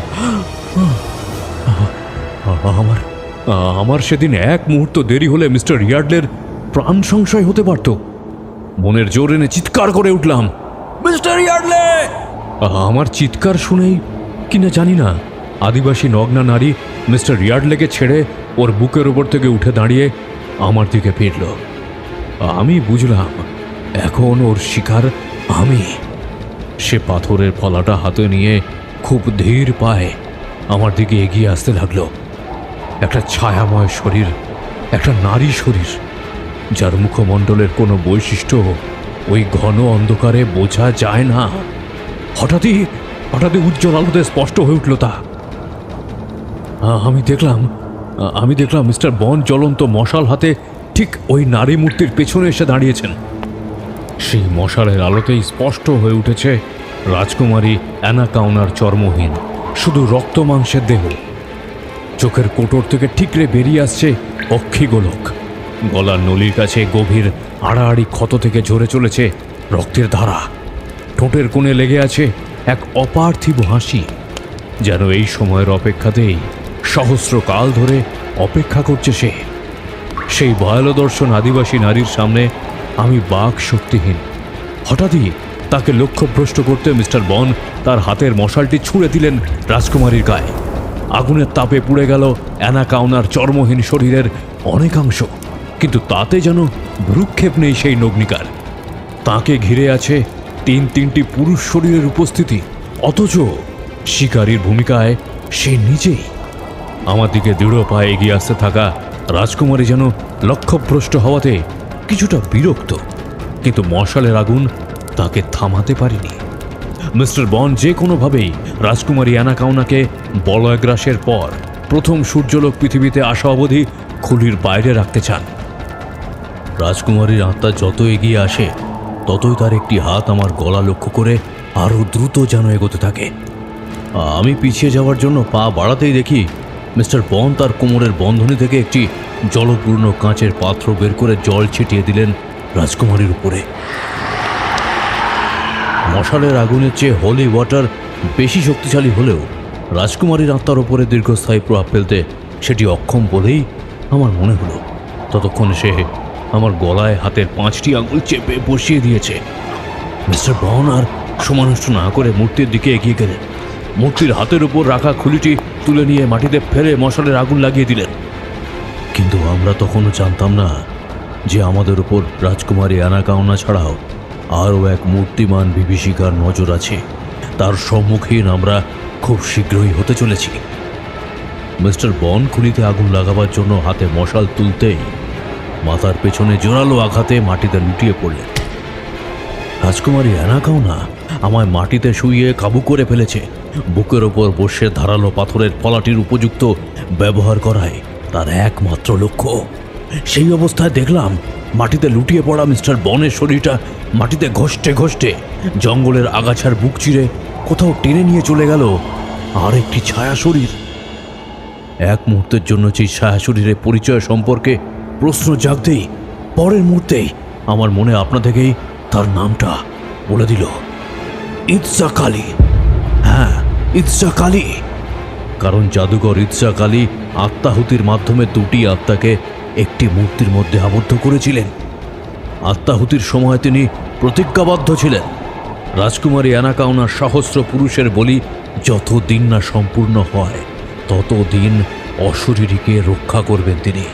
আমার সেদিন এক মুহূর্ত দেরি হলে মিস্টার ইয়ার্ডলের প্রাণ সংশয় হতে পারত। মনের জোর এনে চিৎকার করে উঠলাম, মিস্টার ইয়ার্ডলে! আমার চিৎকার শুনেই কিনা জানি না আদিবাসী নগ্না নারী মিস্টার ইয়ার্ডলেকে ছেড়ে ওর বুকের ওপর থেকে উঠে দাঁড়িয়ে আমার দিকে ফিরল। আমি বুঝলাম এখন ওর শিকার আমি। সে পাথরের ফলাটা হাতে নিয়ে খুব ধীর পায়ে আমার দিকে এগিয়ে আসতে লাগলো। একটা ছায়াময় শরীর, একটা নারী শরীর, যার মুখমণ্ডলের কোনো বৈশিষ্ট্য ওই ঘন অন্ধকারে বোঝা যায় না। হঠাৎই উজ্জ্বল আলোতে স্পষ্ট হয়ে উঠল তা। আমি দেখলাম মিস্টার বন জ্বলন্ত মশাল হাতে ঠিক ওই নারী মূর্তির পেছনে এসে দাঁড়িয়েছেন। সেই মশালের আলোতেই স্পষ্ট হয়ে উঠেছে রাজকুমারী অ্যানাকাউনার চর্মহীন শুধু রক্ত মাংসের দেহ। চোখের কোটর থেকে ঠিকরে বেরিয়ে আসছে অক্ষিগোলক। গলার নলির কাছে গভীর আড়াআড়ি ক্ষত থেকে ঝরে চলেছে রক্তের ধারা। ঠোঁটের কোণে লেগে আছে এক অপার্থিব হাসি, যেন এই সময়ের অপেক্ষাতেই সহস্র কাল ধরে অপেক্ষা করছে সে। সেই ভয়াল দর্শন আদিবাসী নারীর সামনে আমি বাক শক্তিহীন। হঠাৎই তাকে লক্ষ্যভ্রষ্ট করতে মিস্টার বন তার হাতের মশালটি ছুঁড়ে দিলেন রাজকুমারীর গায়ে। আগুনের তাপে পুড়ে গেল অ্যানাকাউনার চর্মহীন শরীরের অনেকাংশ, কিন্তু তাতে যেন ভ্রুক্ষেপ নেই সেই নগ্নিকার। তাকে ঘিরে আছে তিনটি পুরুষ শরীরের উপস্থিতি, অথচ শিকারীর ভূমিকায় সে নিজেই। আমার দিকে দৃঢ় পায়ে এগিয়ে আসতে থাকা রাজকুমারী যেন লক্ষ্যভ্রষ্ট হওয়াতে কিছুটা বিরক্ত, কিন্তু মশালের আগুন তাকে থামাতে পারেনি। মিস্টার বন যে কোনোভাবেই রাজকুমারী অ্যানাকাউনাকে বলয়গ্রাসের পর প্রথম সূর্যলোক পৃথিবীতে আসা অবধি খুলির বাইরে রাখতে চান। রাজকুমারীর আত্মা যত এগিয়ে আসে ততই তার একটি হাত আমার গলা লক্ষ্য করে আরও দ্রুত যেন এগোতে থাকে। আমি পিছিয়ে যাওয়ার জন্য পা বাড়াতেই দেখি মিস্টার বন তার কোমরের বন্ধনী থেকে একটি জলপূর্ণ কাঁচের পাত্র বের করে জল ছিটিয়ে দিলেন রাজকুমারীর উপরে। মশালের আগুনের চেয়ে হোলি ওয়াটার বেশি শক্তিশালী হলেও রাজকুমারীর আত্মার ওপরে দীর্ঘস্থায়ী প্রভাব ফেলতে সেটি অক্ষম বলেই আমার মনে হলো। ততক্ষণে সে আমার গলায় হাতের 5টি আঙুল চেপে বসিয়ে দিয়েছে। মিস্টার বন আর সময় নষ্ট না করে মূর্তির দিকে এগিয়ে গেলেন। মূর্তির হাতের উপর রাখা খুলিটি তুলে নিয়ে মাটিতে ফেলে মশালের আগুন লাগিয়ে দিলেন। কিন্তু আমরা তখনও জানতাম না যে আমাদের উপর রাজকুমারী অ্যানাকাউনা ছাড়াও আরও এক মূর্তিমান বিভীষিকার নজর আছে। তার সম্মুখীন আমরা খুব শীঘ্রই হতে চলেছি। মিস্টার বন খুলিতে আগুন লাগাবার জন্য হাতে মশাল তুলতেই মাথার পেছনে জোরালো আঘাতে মাটিতে লুটিয়ে পড়লেন। রাজকুমারী অ্যানাকাউনা আমায় মাটিতে শুইয়ে কাবু করে ফেলেছে। বুকের ওপর বসে ধারালো পাথরের ফলাটির উপযুক্ত ব্যবহার করায় তার একমাত্র লক্ষ্য। সেই অবস্থায় দেখলাম মাটিতে লুটিয়ে পড়া মিস্টার বনের শরীরটা মাটিতে ঘষ্টে ঘষ্টে জঙ্গলের আগাছার বুক চিরে কোথাও টেনে নিয়ে চলে গেল আর একটি ছায়া শরীর। এক মুহূর্তের জন্য সেই ছায়া শরীরের পরিচয় সম্পর্কে প্রশ্ন জাগতেই পরের মুহূর্তেই আমার মনে আপনা থেকেই তার নামটা বলে দিল, ইৎসাক আলী। হ্যাঁ, ইৎসাক আলী। কারণ জাদুকর ইৎসাক আলী আত্মাহুতির মাধ্যমে দুটি আত্মাকে একটি মূর্তির মধ্যে আবদ্ধ করেছিলেন। আত্মাহুতির সময় তিনি প্রতিজ্ঞাবদ্ধ ছিলেন, রাজকুমারী অ্যানাকাউনার সহস্র পুরুষের বলি যতদিন না সম্পূর্ণ হয় ততদিন অশরীরীকে রক্ষা করবেন তিনি।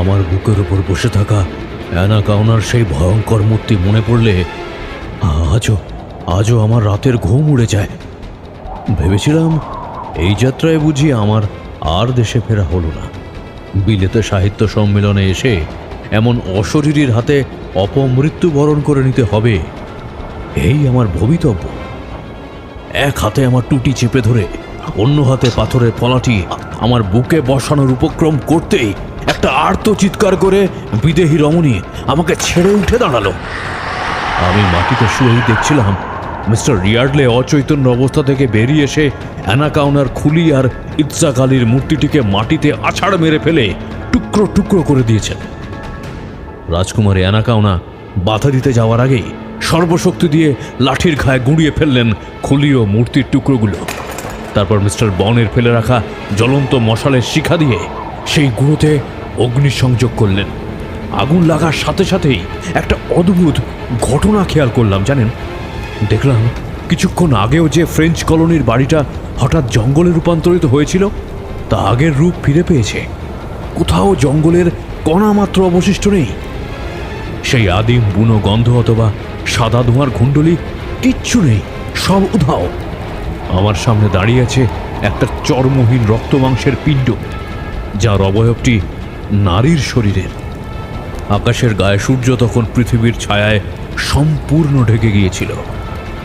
আমার বুকের উপর বসে থাকা অ্যানাকাউনার সেই ভয়ঙ্কর মূর্তি মনে পড়লে আজও আমার রাতের ঘুম উড়ে যায়। ভেবেছিলাম এই যাত্রায় বুঝি আমার আর দেশে ফেরা হলো না। বিলেতে সাহিত্য সম্মেলনে এসে এমন অশরীরীর হাতে অপমৃত্যু বরণ করে নিতে হবে, এই আমার ভবিতব্য। এক হাতে আমার টুটি চেপে ধরে অন্য হাতে পাথরের ফলাটি আমার বুকে বসানোর উপক্রম করতেই একটা আর্ত চিৎকার করে বিদেহী রমণী আমাকে ছেড়ে উঠে দাঁড়ালো। আমি মাটিতে শুয়েই দেখছিলাম মিস্টার রিয়ার্ডলে অচৈতন্য অবস্থা থেকে বেরিয়ে এসে অ্যানাকাউনার খুলি আর ইৎসাক আলীর মূর্তিটিকে মাটিতে আছাড় মেরে ফেলে টুকরো টুকরো করে দিয়েছেন। রাজকুমারী অ্যানাকাউনা বাধা দিতে যাওয়ার আগেই সর্বশক্তি দিয়ে লাঠির ঘায়ে গুঁড়িয়ে ফেললেন খুলি ও মূর্তির টুকরোগুলো। তারপর মিস্টার বনের ফেলে রাখা জ্বলন্ত মশালের শিখা দিয়ে সেই গুঁড়োতে অগ্নিসংযোগ করলেন। আগুন লাগার সাথে সাথেই একটা অদ্ভুত ঘটনা খেয়াল করলাম জানেন। দেখলাম কিছুক্ষণ আগেও যে ফ্রেঞ্চ কলোনির বাড়িটা হঠাৎ জঙ্গলে রূপান্তরিত হয়েছিল তা আগের রূপ ফিরে পেয়েছে। কোথাও জঙ্গলের কণা মাত্র অবশিষ্ট নেই। সেই আদিম বুনো গন্ধ অথবা সাদা ধোঁয়ার কুণ্ডলী কিচ্ছু নেই, সব উধাও। আমার সামনে দাঁড়িয়ে আছে একটা চর্মহীন রক্তমাংসের পিণ্ড, যার অবয়বটি নারীর শরীরের। আকাশের গায়ে সূর্য তখন পৃথিবীর ছায়ায় সম্পূর্ণ ঢেকে গিয়েছিল।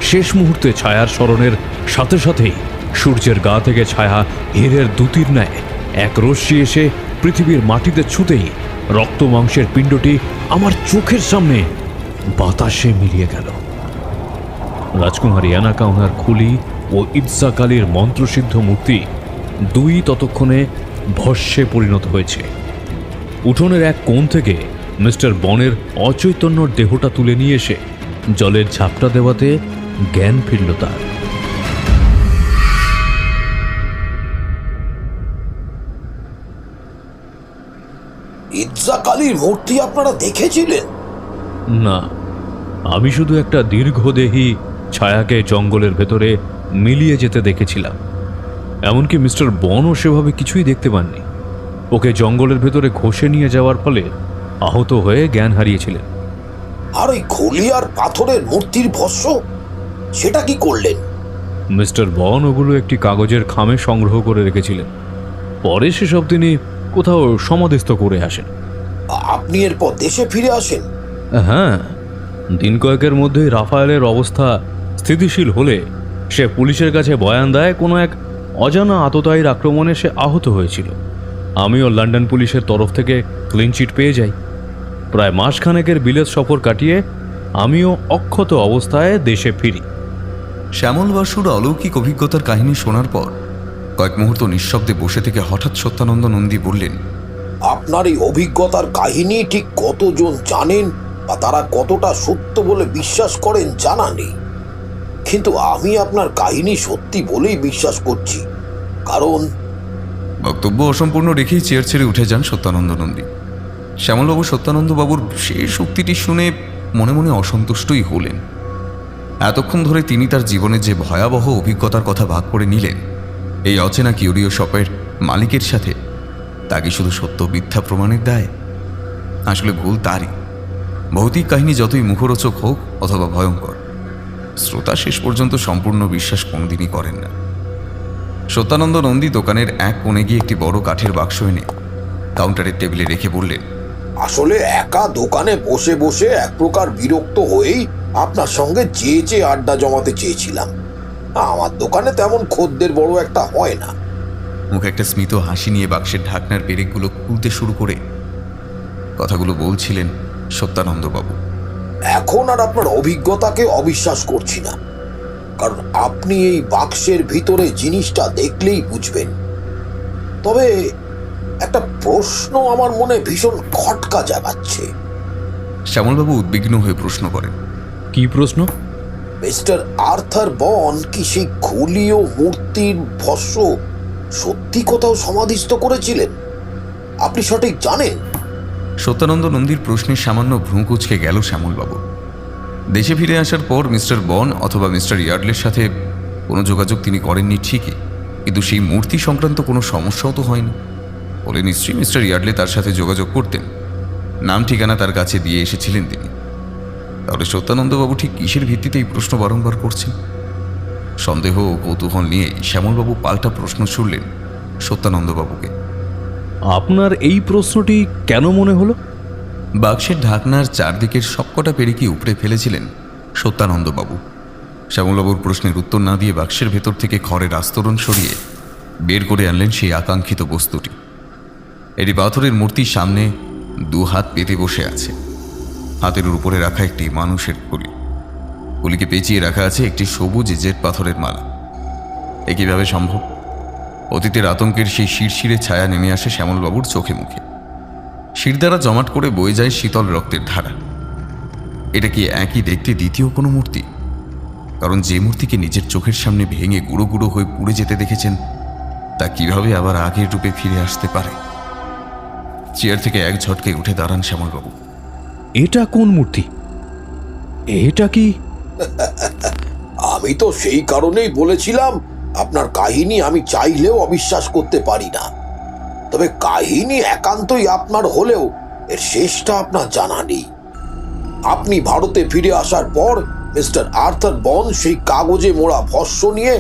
শেষ মুহূর্তে ছায়ার স্মরণের সাথে সাথেই সূর্যের গা থেকে ছায়া হীরের দুতির ন্যায় এক রশ্মি এসে পৃথিবীর মাটিতে ছুঁতেই রক্তমাংসের পিণ্ডটি আমার চোখের সামনে বাতাসে মিলিয়ে গেল। রাজকুমারী অ্যানাকাউনার খুলি ও ইৎসাক আলীর মন্ত্রসিদ্ধ মূর্তি দুই ততক্ষণে ভস্মে পরিণত হয়েছে। উঠোনের এক কোণ থেকে মিস্টার বনের অচৈতন্যর দেহটা তুলে নিয়ে এসে জলের ঝাপটা দেওয়াতে জ্ঞান ফিরল তার। ইৎসাক আলীর মূর্তি আপনারা দেখেছিলেন? না, আমি শুধু একটা দীর্ঘদেহী ছায়াকে জঙ্গলের ভেতরে মিলিয়ে যেতে দেখেছিলাম। এমনকি মিস্টার বনও সেভাবে কিছুই দেখতে পাননি। ওকে জঙ্গলের ভেতরে ঘষে নিয়ে যাওয়ার ফলে আহত হয়ে জ্ঞান হারিয়েছিলেন। আর ওই খুলি আর পাথরের মূর্তির ভস্ম, সেটা কি করলেন? মিস্টার বন ওগুলো একটি কাগজের খামে সংগ্রহ করে রেখেছিলেন। পরে সেসব তিনি কোথাও সমাধিস্থ করে আসেন। আপনি এরপর দেশে ফিরে আসেন? হ্যাঁ, দিন কয়েকের মধ্যেই রাফায়েলের অবস্থা স্থিতিশীল হলে সে পুলিশের কাছে বয়ান দেয় কোনো এক অজানা আততায়ীর আক্রমণে সে আহত হয়েছিল। আমিও লন্ডন পুলিশের তরফ থেকে ক্লিন চিট পেয়ে যাই। প্রায় মাসখানেকের বিলেত সফর কাটিয়ে আমিও অক্ষত অবস্থায় দেশে ফিরি। শ্যামল বাসুর অলৌকিক অভিজ্ঞতার কাহিনী শোনার পর কয়েক মুহূর্ত নিঃশব্দে বসে থেকে হঠাৎ সত্যানন্দ নন্দী বললেন, আপনার এই অভিজ্ঞতার কাহিনী ঠিক কতজন জানেন বা তারা কতটা সত্য বলে বিশ্বাস করেন জানা নেই, কিন্তু আমি আপনার কাহিনী সত্যি বলেই বিশ্বাস করছি। কারণ বক্তব্য অসম্পূর্ণ রেখেই চেয়ার ছেড়ে উঠে যান সত্যানন্দ নন্দী। শ্যামলবাবু সত্যানন্দবাবুর শেষ উক্তিটি শুনে মনে মনে অসন্তুষ্টই হলেন। এতক্ষণ ধরে তিনি তার জীবনের যে ভয়াবহ অভিজ্ঞতার কথা ভাগ করে নিলেন এই অচেনা কিউরিও শপের মালিকের সাথে, তা কি শুধু সত্য মিথ্যা প্রমাণের দায়? আসলে ভুল তারই। ভৌতিক কাহিনী যতই মুখরোচক হোক অথবা ভয়ঙ্কর, শ্রোতা শেষ পর্যন্ত সম্পূর্ণ বিশ্বাস কোনোদিনই করেন না। সত্যানন্দ নন্দী দোকানের এক কোণে গিয়ে একটি বড় কাঠের বাক্স এনে কাউন্টারের টেবিলে রেখে বললেন, আসলে একা দোকানে বসে বসে এক প্রকার বিরক্ত হয়েই আপনার সঙ্গে চেয়ে আড্ডা জমাতে চেয়েছিলাম। আমার দোকানে তেমন খদ্দের বড় একটা হয় না। মুখে একটা স্মিত হাসি নিয়ে বাক্সের ঢাকনার পেরেকগুলো খুলতে শুরু করে কথাগুলো বলছিলেন সত্যানন্দবাবু। এখন আর আপনার অভিজ্ঞতাকে অবিশ্বাস করছি না, কারণ আপনি এই বাক্সের ভিতরে জিনিসটা দেখলেই বুঝবেন। তবে একটা প্রশ্ন আমার মনে ভীষণ খটকা জাগাচ্ছে। শ্যামলবাবু উদ্বিগ্ন হয়ে প্রশ্ন করেন, কি প্রশ্ন? মিস্টার আর্থার বন কি সেই খুলি ও মূর্তির ভস্য সত্যি কোথাও সমাধিস্থ করেছিলেন? আপনি সঠিক জানেন? সত্যানন্দ নন্দীর প্রশ্নে সামান্য ভ্রু কুঁচকে গেল শ্যামলবাবু। দেশে ফিরে আসার পর মিস্টার বন অথবা মিস্টার ইয়ার্ডলের সাথে কোনো যোগাযোগ তিনি করেননি ঠিকই, কিন্তু সেই মূর্তি সংক্রান্ত কোনো সমস্যাও তো হয়নি বলে নিশ্চয়ই মিস্টার ইয়ার্ডলে তার সাথে যোগাযোগ করতেন। নাম ঠিকানা তার কাছে দিয়ে এসেছিলেন তিনি। তাহলে সত্যানন্দবাবু ঠিক কিসের ভিত্তিতে এই প্রশ্ন বারংবার করছেন? সন্দেহ ও কৌতূহল নিয়ে শ্যামলবাবু পাল্টা প্রশ্ন ছুড়লেন সত্যানন্দবাবুকে। আপনার এই প্রশ্নটি কেন মনে হলো? বাক্সের ঢাকনার চারদিকের সবকটা পেরেকি উপড়ে ফেলেছিলেন সত্যানন্দবাবু। শ্যামলবাবুর প্রশ্নের উত্তর না দিয়ে বাক্সের ভেতর থেকে খড়ের আস্তরণ সরিয়ে বের করে আনলেন সেই আকাঙ্ক্ষিত বস্তুটি। এটি পাথরের মূর্তির সামনে দু হাত পেতে বসে আছে। হাতের উপরে রাখা একটি মানুষের খুলি, খুলিকে পেঁচিয়ে রাখা আছে একটি সবুজ জেট পাথরের মালা। এ কিভাবে সম্ভব? অতীতের আতঙ্কের সেই শিরশিরে ছায়া নেমে আসে শ্যামলবাবুর চোখে মুখে। শির দ্বারা জমাট করে বয়ে যায় শীতল রক্তের ধারা। এটা কি একই দেখতে দ্বিতীয় কোনো মূর্তি? কারণ যে মূর্তিকে নিজের চোখের সামনে ভেঙে গুঁড়ো গুঁড়ো হয়ে পুড়ে যেতে দেখেছেন, তা কিভাবে আবার আগের রূপে ফিরে আসতে পারে? চেয়ার থেকে এক ঝটকে উঠে দাঁড়ান শ্যামলবাবু। এটা কোন মূর্তি? এটা কি? আমি তো সেই কারণেই বলেছিলাম আপনার কাহিনী আমি চাইলেও অবিশ্বাস করতে পারি না। তবে কাহিনী একান্তই আপনার হলেও এর শেষটা আপনার জানা নেই। আপনি ভারতে ফিরে আসার পর মিস্টার আর্থার বন সেই কাগজে মোড়া ভস্য নিয়ে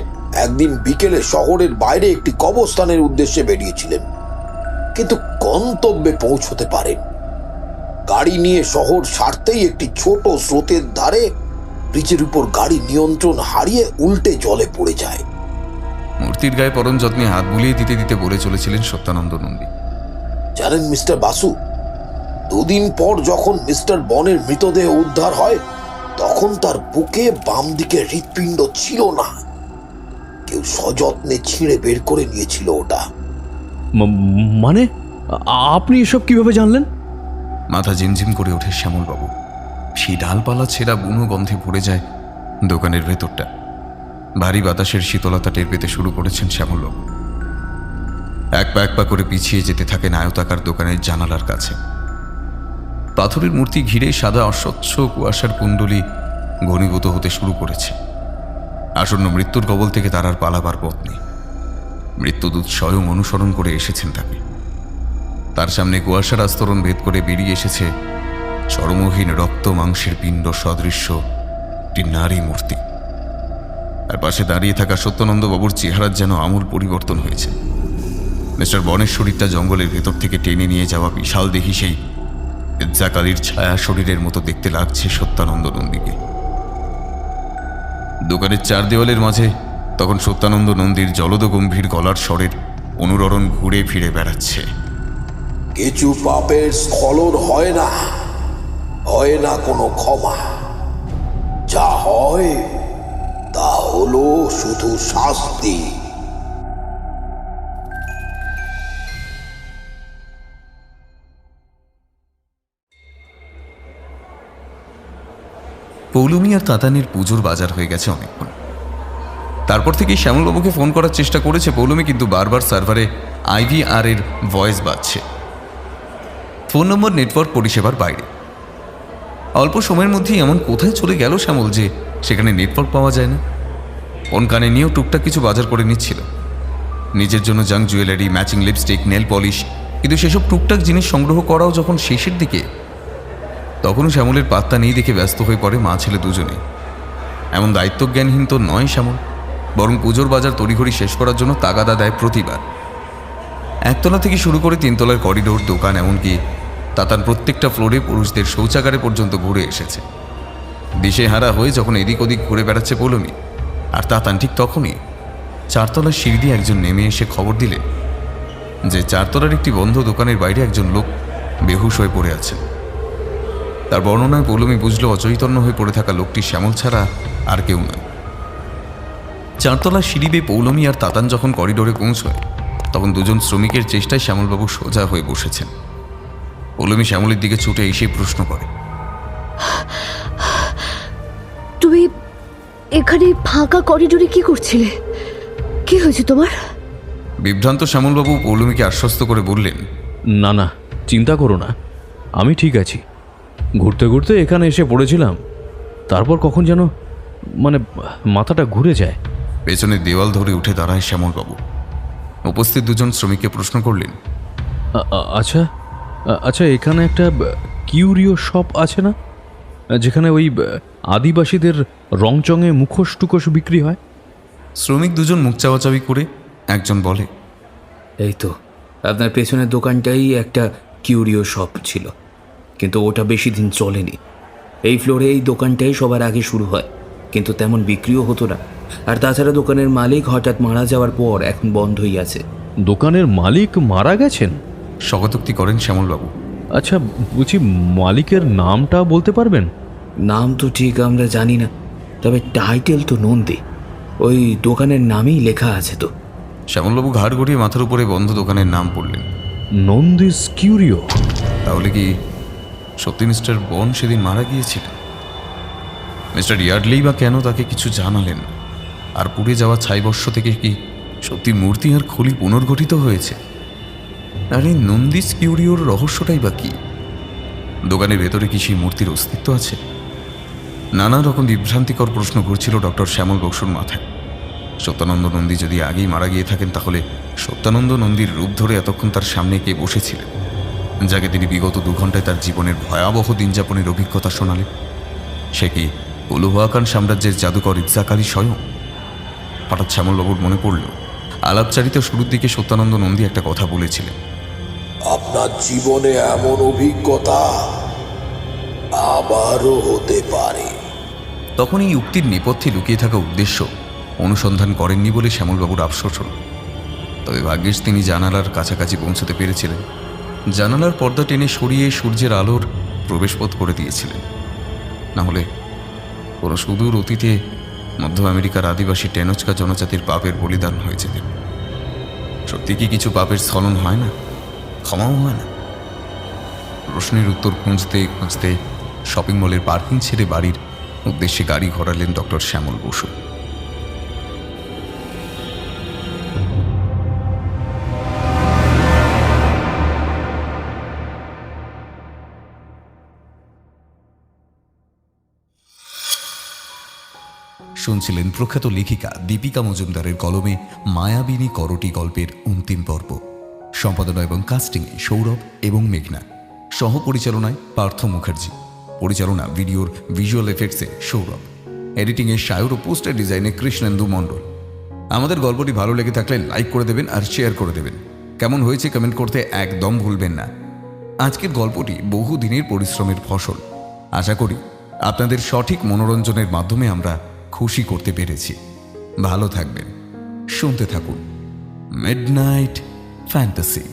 একদিন বিকেলে শহরের বাইরে একটি কবরস্থানের উদ্দেশ্যে বেরিয়েছিলেন, কিন্তু গন্তব্যে পৌঁছতে পারেন। গাড়ি নিয়ে শহর ছাড়তেই একটি ছোট স্রোতের ধারে ব্রিজের উপর গাড়ি নিয়ন্ত্রণ হারিয়ে উল্টে জলে পড়ে যায়। মূর্তির গায়ে পরম যত্নে হাত বুলিয়ে দিতে দিতে বলে চলেছিলেন সত্যানন্দ নন্দী, জানেন মিস্টার বাসু, দুদিন পর যখন মিস্টার বনের মৃতদেহ উদ্ধার হয় তখন তার বুকে বাম দিকে হৃৎপিণ্ড ছিল না। কেউ সযত্নে ছিঁড়ে বের করে নিয়েছিল ওটা। মানে আপনি এসব কিভাবে জানলেন? মাথা ঝিমঝিম করে ওঠে শ্যামলবাবু। সেই ডালপালা ছেঁড়া বুনো গন্ধে ভরে যায় দোকানের ভেতরটা। ভারী বাতাসের শীতলতা টের পেতে শুরু করেছেন শ্যামলবাবু। এক পা করে পিছিয়ে যেতে থাকেন আয়তাকার দোকানের জানালার কাছে। পাথরের মূর্তি ঘিরে সাদা অস্বচ্ছ কুয়াশার কুণ্ডলী ঘনীভূত হতে শুরু করেছে। আসন্ন মৃত্যুর কবল থেকে তার আর পালাবার পথ নেই। মৃত্যুদূত স্বয়ং অনুসরণ করে এসেছেন তাকে। তার সামনে কুয়াশার আস্তরণ ভেদ করে বেরিয়ে এসেছে চরমহীন রক্ত মাংসের পিণ্ড সদৃশ্য একটি নারী মূর্তি। আর পাশে দাঁড়িয়ে থাকা সত্যানন্দবাবুর চেহারার যেন আমূল পরিবর্তন হয়েছে। মিস্টার বনের শরীরটা জঙ্গলের ভেতর থেকে টেনে নিয়ে যাওয়া বিশাল দেহি সেই জাকালির ছায়া শরীরের মতো দেখতে লাগছে সত্যানন্দ নন্দীকে। দোকানের চার দেওয়ালের মাঝে তখন সত্যানন্দ নন্দীর জলদ গম্ভীর গলার স্বরের অনুরণন ঘুরে ফিরে বেড়াচ্ছে। কিছু পাপের স্খলন হয় না, হয় না কোনো ক্ষমা। যা হয় তা হলো শুধু শাস্তি। পৌলুমি আর তাতানের পুজোর বাজার হয়ে গেছে অনেকক্ষণ। তারপর থেকেই শ্যামলবাবুকে ফোন করার চেষ্টা করেছে পৌলুমি, কিন্তু বারবার সার্ভারে IVR এর ভয়েস বাজছে। ফোন নম্বর নেটওয়ার্ক পরিষেবার বাইরে। অল্প সময়ের মধ্যেই এমন কোথায় চলে গেল শ্যামল যে সেখানে নেটওয়ার্ক পাওয়া যায় না। ফোন কানে নিয়েও টুকটাক কিছু বাজার করে নিচ্ছিল, নিজের জন্য junk jewellery, matching lipstick, nail polish. কিন্তু সেসব টুকটাক জিনিস সংগ্রহ করাও যখন শেষের দিকে, তখনও শ্যামলের পাত্তা নেই দেখে ব্যস্ত হয়ে পড়ে মা ছেলে দুজনেই। এমন দায়িত্বজ্ঞানহীন তো নয় শ্যামল, বরং পুজোর বাজার তড়িঘড়ি শেষ করার জন্য তাগাদা দেয় প্রতিবার। একতলা থেকে শুরু করে 3 তলার করিডোর, দোকান, এমনকি তাতান প্রত্যেকটা ফ্লোরে পুরুষদের শৌচাগারে পর্যন্ত ঘুরে এসেছে। দিশেহারা হয়ে যখন এদিক ওদিক ঘুরে বেড়াচ্ছে পৌলুমি আর তাতান, ঠিক তখনই 4 তলার সিঁড়ি দিয়ে একজন নেমে এসে খবর দিলেন যে 4 তলার একটি বন্ধ দোকানের বাইরে একজন লোক বেহুশ হয়ে পড়ে আছে। তার বর্ণনায় পৌলুমি বুঝল অচৈতন্য হয়ে পড়ে থাকা লোকটি শ্যামল ছাড়া আর কেউ নয়। 4 তলার সিঁড়ি বেয়ে পৌলুমি আর তাতান যখন করিডোরে পৌঁছয়, তখন দুজন শ্রমিকের চেষ্টায় শ্যামলবাবু সোজা হয়ে বসেছেন। পৌলুমি শ্যামলের দিকে ছুটে এসে প্রশ্ন করে, তুমি এখানে ফাঁকা করিডোরে কি করছিলে? কি হয়েছে তোমার? বিভ্রান্ত শ্যামলবাবু পৌলুমিকে আশ্বস্ত করে বললেন, না না, চিন্তা করো না, আমি ঠিক আছি। ঘুরতে ঘুরতে এখানে এসে পড়েছিলাম, তারপর কখন যেন মাথাটা ঘুরে যায়। পেছনে দেওয়াল ধরে উঠে দাঁড়ায় শ্যামলবাবু। উপস্থিত দুজন শ্রমিককে প্রশ্ন করলেন, আচ্ছা আচ্ছা, এখানে একটা কিউরিও শপ আছে না, যেখানে ওই আদিবাসীদের রংচঙে মুখোশ টুকোশ বিক্রি হয়? শ্রমিক দুজন মুখ চাওয়াচাওয়ি করে একজন বলে, এই তো আপনার পেছনের দোকানটাই একটা কিউরিও শপ ছিল, কিন্তু ওটা বেশি দিন চলেনি। এই ফ্লোরে এই দোকানটাই সবার আগে শুরু হয়, কিন্তু তেমন বিক্রিও হতো না। আর তাছাড়া দোকানের মালিক হঠাৎ মারা যাওয়ার পর এখন বন্ধই আছে। দোকানের মালিক মারা গেছেন? স্বগতোক্তি করেন শ্যামলবাবু। আচ্ছা, বুঝি মালিকের নামটা বলতে পারবেন? নাম তো ঠিক আমরা জানি না, তবে টাইটেল তো নন্দী, ওই দোকানের নামেই লেখা আছে তো। শ্যামলবাবু ঘাড় গড়িয়ে মাথার উপরে বন্ধ দোকানের নাম পড়লেন। নন্দিস কিউরিও? তাহলে কি সত্যি মিস্টার বন সেদিন মারা গিয়েছিলেন? মিস্টার ইয়ার্ডলি বা কেন তাকে কিছু জানালেন? আর পুড়ে যাওয়া ছাইবর্ষ থেকে কি সত্যি মূর্তি আর খলি পুনর্গঠিত হয়েছে? আর এই নন্দিস কিউরিওর রহস্যটাই বা কি? দোকানের ভেতরে কি সেই মূর্তির অস্তিত্ব আছে? নানা রকম বিভ্রান্তিকর প্রশ্ন ঘুরছিল ডক্টর শ্যামল বসুর মাথায়। সত্যানন্দ নন্দী যদি আগেই মারা গিয়ে থাকেন, তাহলে সত্যানন্দ নন্দীর রূপ ধরে এতক্ষণ তার সামনে কে বসেছিলেন, যাকে তিনি বিগত 2 ঘন্টায় তার জীবনের ভয়াবহ দিনযাপনের অভিজ্ঞতা শোনালেন? সে কি উলুহাকান সাম্রাজ্যের জাদুকর ইৎজাক আলী স্বয়ং? হঠাৎ শ্যামলবাবুর মনে পড়ল আলাপচারিতা শুরুর দিকে সত্যানন্দ নন্দী একটা কথা বলেছিলেন, আপনার জীবনে এমন অভিজ্ঞতা আবারও হতে পারে। তখন এই উক্তির নেপথ্যে লুকিয়ে থাকা উদ্দেশ্য অনুসন্ধান করেননি বলে শ্যামলবাবুর আফসোস হল। তবে ভাগ্যিস তিনি জানালার কাছাকাছি পৌঁছতে পেরেছিলেন। জানালার পর্দা টেনে সরিয়ে সূর্যের আলোর প্রবেশপথ করে দিয়েছিলেন। না হলে কোনো সুদূর অতীতে মধ্য আমেরিকার আদিবাসী টেনোচকা জনজাতির পাপের বলিদান হয়ে যেতেন। সত্যি কি কিছু পাপের স্খলন হয় না, ক্ষমাও হয় না? প্রশ্নের উত্তর খুঁজতে খুঁজতে শপিং মলের পার্কিং ছেড়ে বাড়ির উদ্দেশ্যে গাড়ি ঘোরালেন ডক্টর শ্যামল বসু। শুনছিলেন প্রখ্যাত লেখিকা দীপিকা মজুমদারের কলমে মায়াবিনী করটি গল্পের অন্তিম পর্ব। সম্পাদনা এবং কাস্টিংয়ে সৌরভ এবং মেঘনা, সহ পরিচালনায় পার্থ মুখার্জি, পরিচালনা ভিডিওর ভিজুয়াল এফেক্টসে সৌরভ, এডিটিংয়ে সায়র ও পোস্টার ডিজাইনে কৃষ্ণেন্দু মণ্ডল। আমাদের গল্পটি ভালো লেগে থাকলে লাইক করে দেবেন আর শেয়ার করে দেবেন। কেমন হয়েছে কমেন্ট করতে একদম ভুলবেন না। আজকের গল্পটি বহুদিনের পরিশ্রমের ফসল। আশা করি আপনাদের সঠিক মনোরঞ্জনের মাধ্যমে আমরা খুশি করতে পেরেছি। ভালো থাকবেন, শুনতে থাকুন মিডনাইট ফ্যান্টাসি।